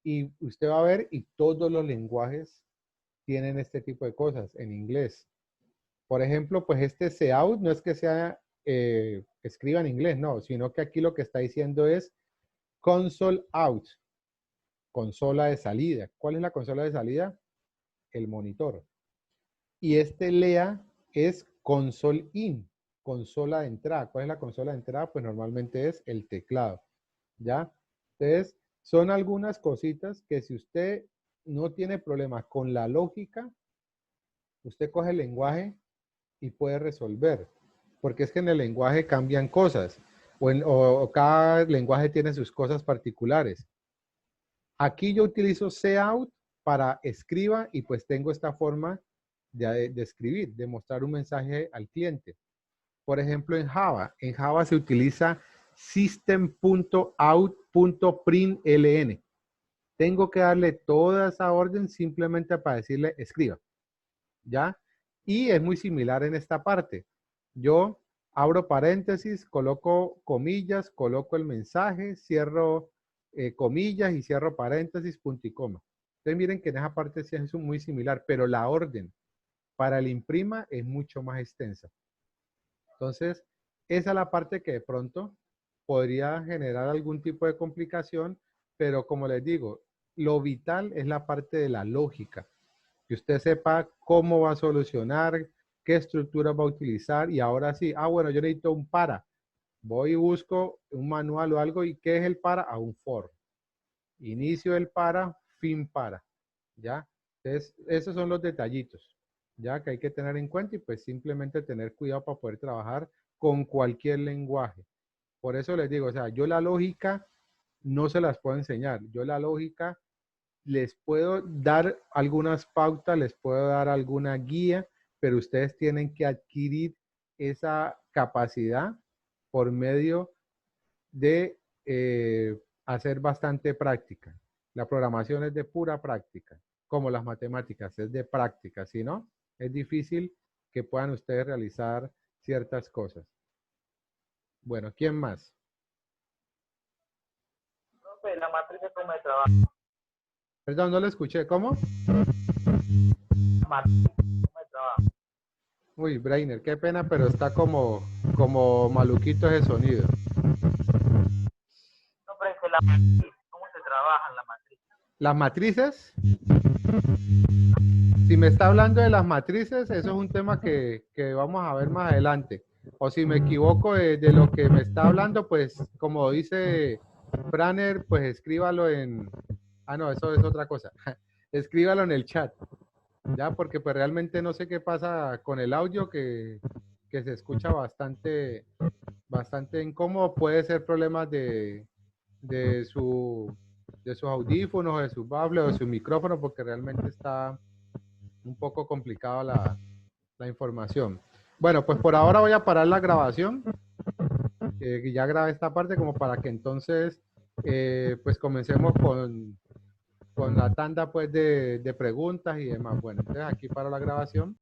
Y usted va a ver, y todos los lenguajes tienen este tipo de cosas en inglés. Por ejemplo, pues este cout no es que sea escriba en inglés, no, sino que aquí lo que está diciendo es console out, consola de salida. ¿Cuál es la consola de salida? El monitor. Y este lea es console in, consola de entrada. ¿Cuál es la consola de entrada? Pues normalmente es el teclado, ¿ya? Entonces, son algunas cositas que si usted no tiene problemas con la lógica, usted coge el lenguaje y puede resolver. Porque es que en el lenguaje cambian cosas. O cada lenguaje tiene sus cosas particulares. Aquí yo utilizo cout para escriba y pues tengo esta forma de escribir, de mostrar un mensaje al cliente. Por ejemplo, en Java se utiliza system.out.println. Tengo que darle toda esa orden simplemente para decirle escriba. ¿Ya? Y es muy similar en esta parte. Yo abro paréntesis, coloco comillas, coloco el mensaje, cierro comillas y cierro paréntesis, punto y coma. Entonces miren que en esa parte sí es muy similar, pero la orden para el imprima es mucho más extensa. Entonces, esa es la parte que de pronto podría generar algún tipo de complicación, pero como les digo, lo vital es la parte de la lógica. Que usted sepa cómo va a solucionar, qué estructura va a utilizar y ahora sí, bueno, yo necesito un para. Voy y busco un manual o algo y ¿qué es el para? Un for. Inicio el para, fin para. ¿Ya? Entonces, esos son los detallitos, ¿ya? Que hay que tener en cuenta y pues simplemente tener cuidado para poder trabajar con cualquier lenguaje. Por eso les digo, o sea, yo la lógica no se las puedo enseñar. Yo la lógica les puedo dar algunas pautas, les puedo dar alguna guía, pero ustedes tienen que adquirir esa capacidad por medio de hacer bastante práctica. La programación es de pura práctica, como las matemáticas, es de práctica. Si no, es difícil que puedan ustedes realizar ciertas cosas. Bueno, ¿quién más? La matriz es como de trabajo. Perdón, no lo escuché. ¿Cómo? Matriz Uy, Brainer, qué pena, pero está como maluquito ese sonido. No, pero es que la matriz, ¿cómo se trabaja la matriz? Las matrices, si me está hablando de las matrices, eso es un tema que vamos a ver más adelante. O si me equivoco de lo que me está hablando, pues como dice Franner, pues escríbalo en... Ah, no, eso es otra cosa. Escríbalo en el chat, ¿ya? Porque pues realmente no sé qué pasa con el audio que se escucha bastante incómodo. Puede ser problemas de su, de sus audífonos, de sus baffles, o de su micrófono, porque realmente está un poco complicada la información. Bueno, pues por ahora voy a parar la grabación. Ya grabé esta parte como para que entonces pues comencemos con la tanda pues de preguntas y demás. Bueno, entonces aquí paro la grabación.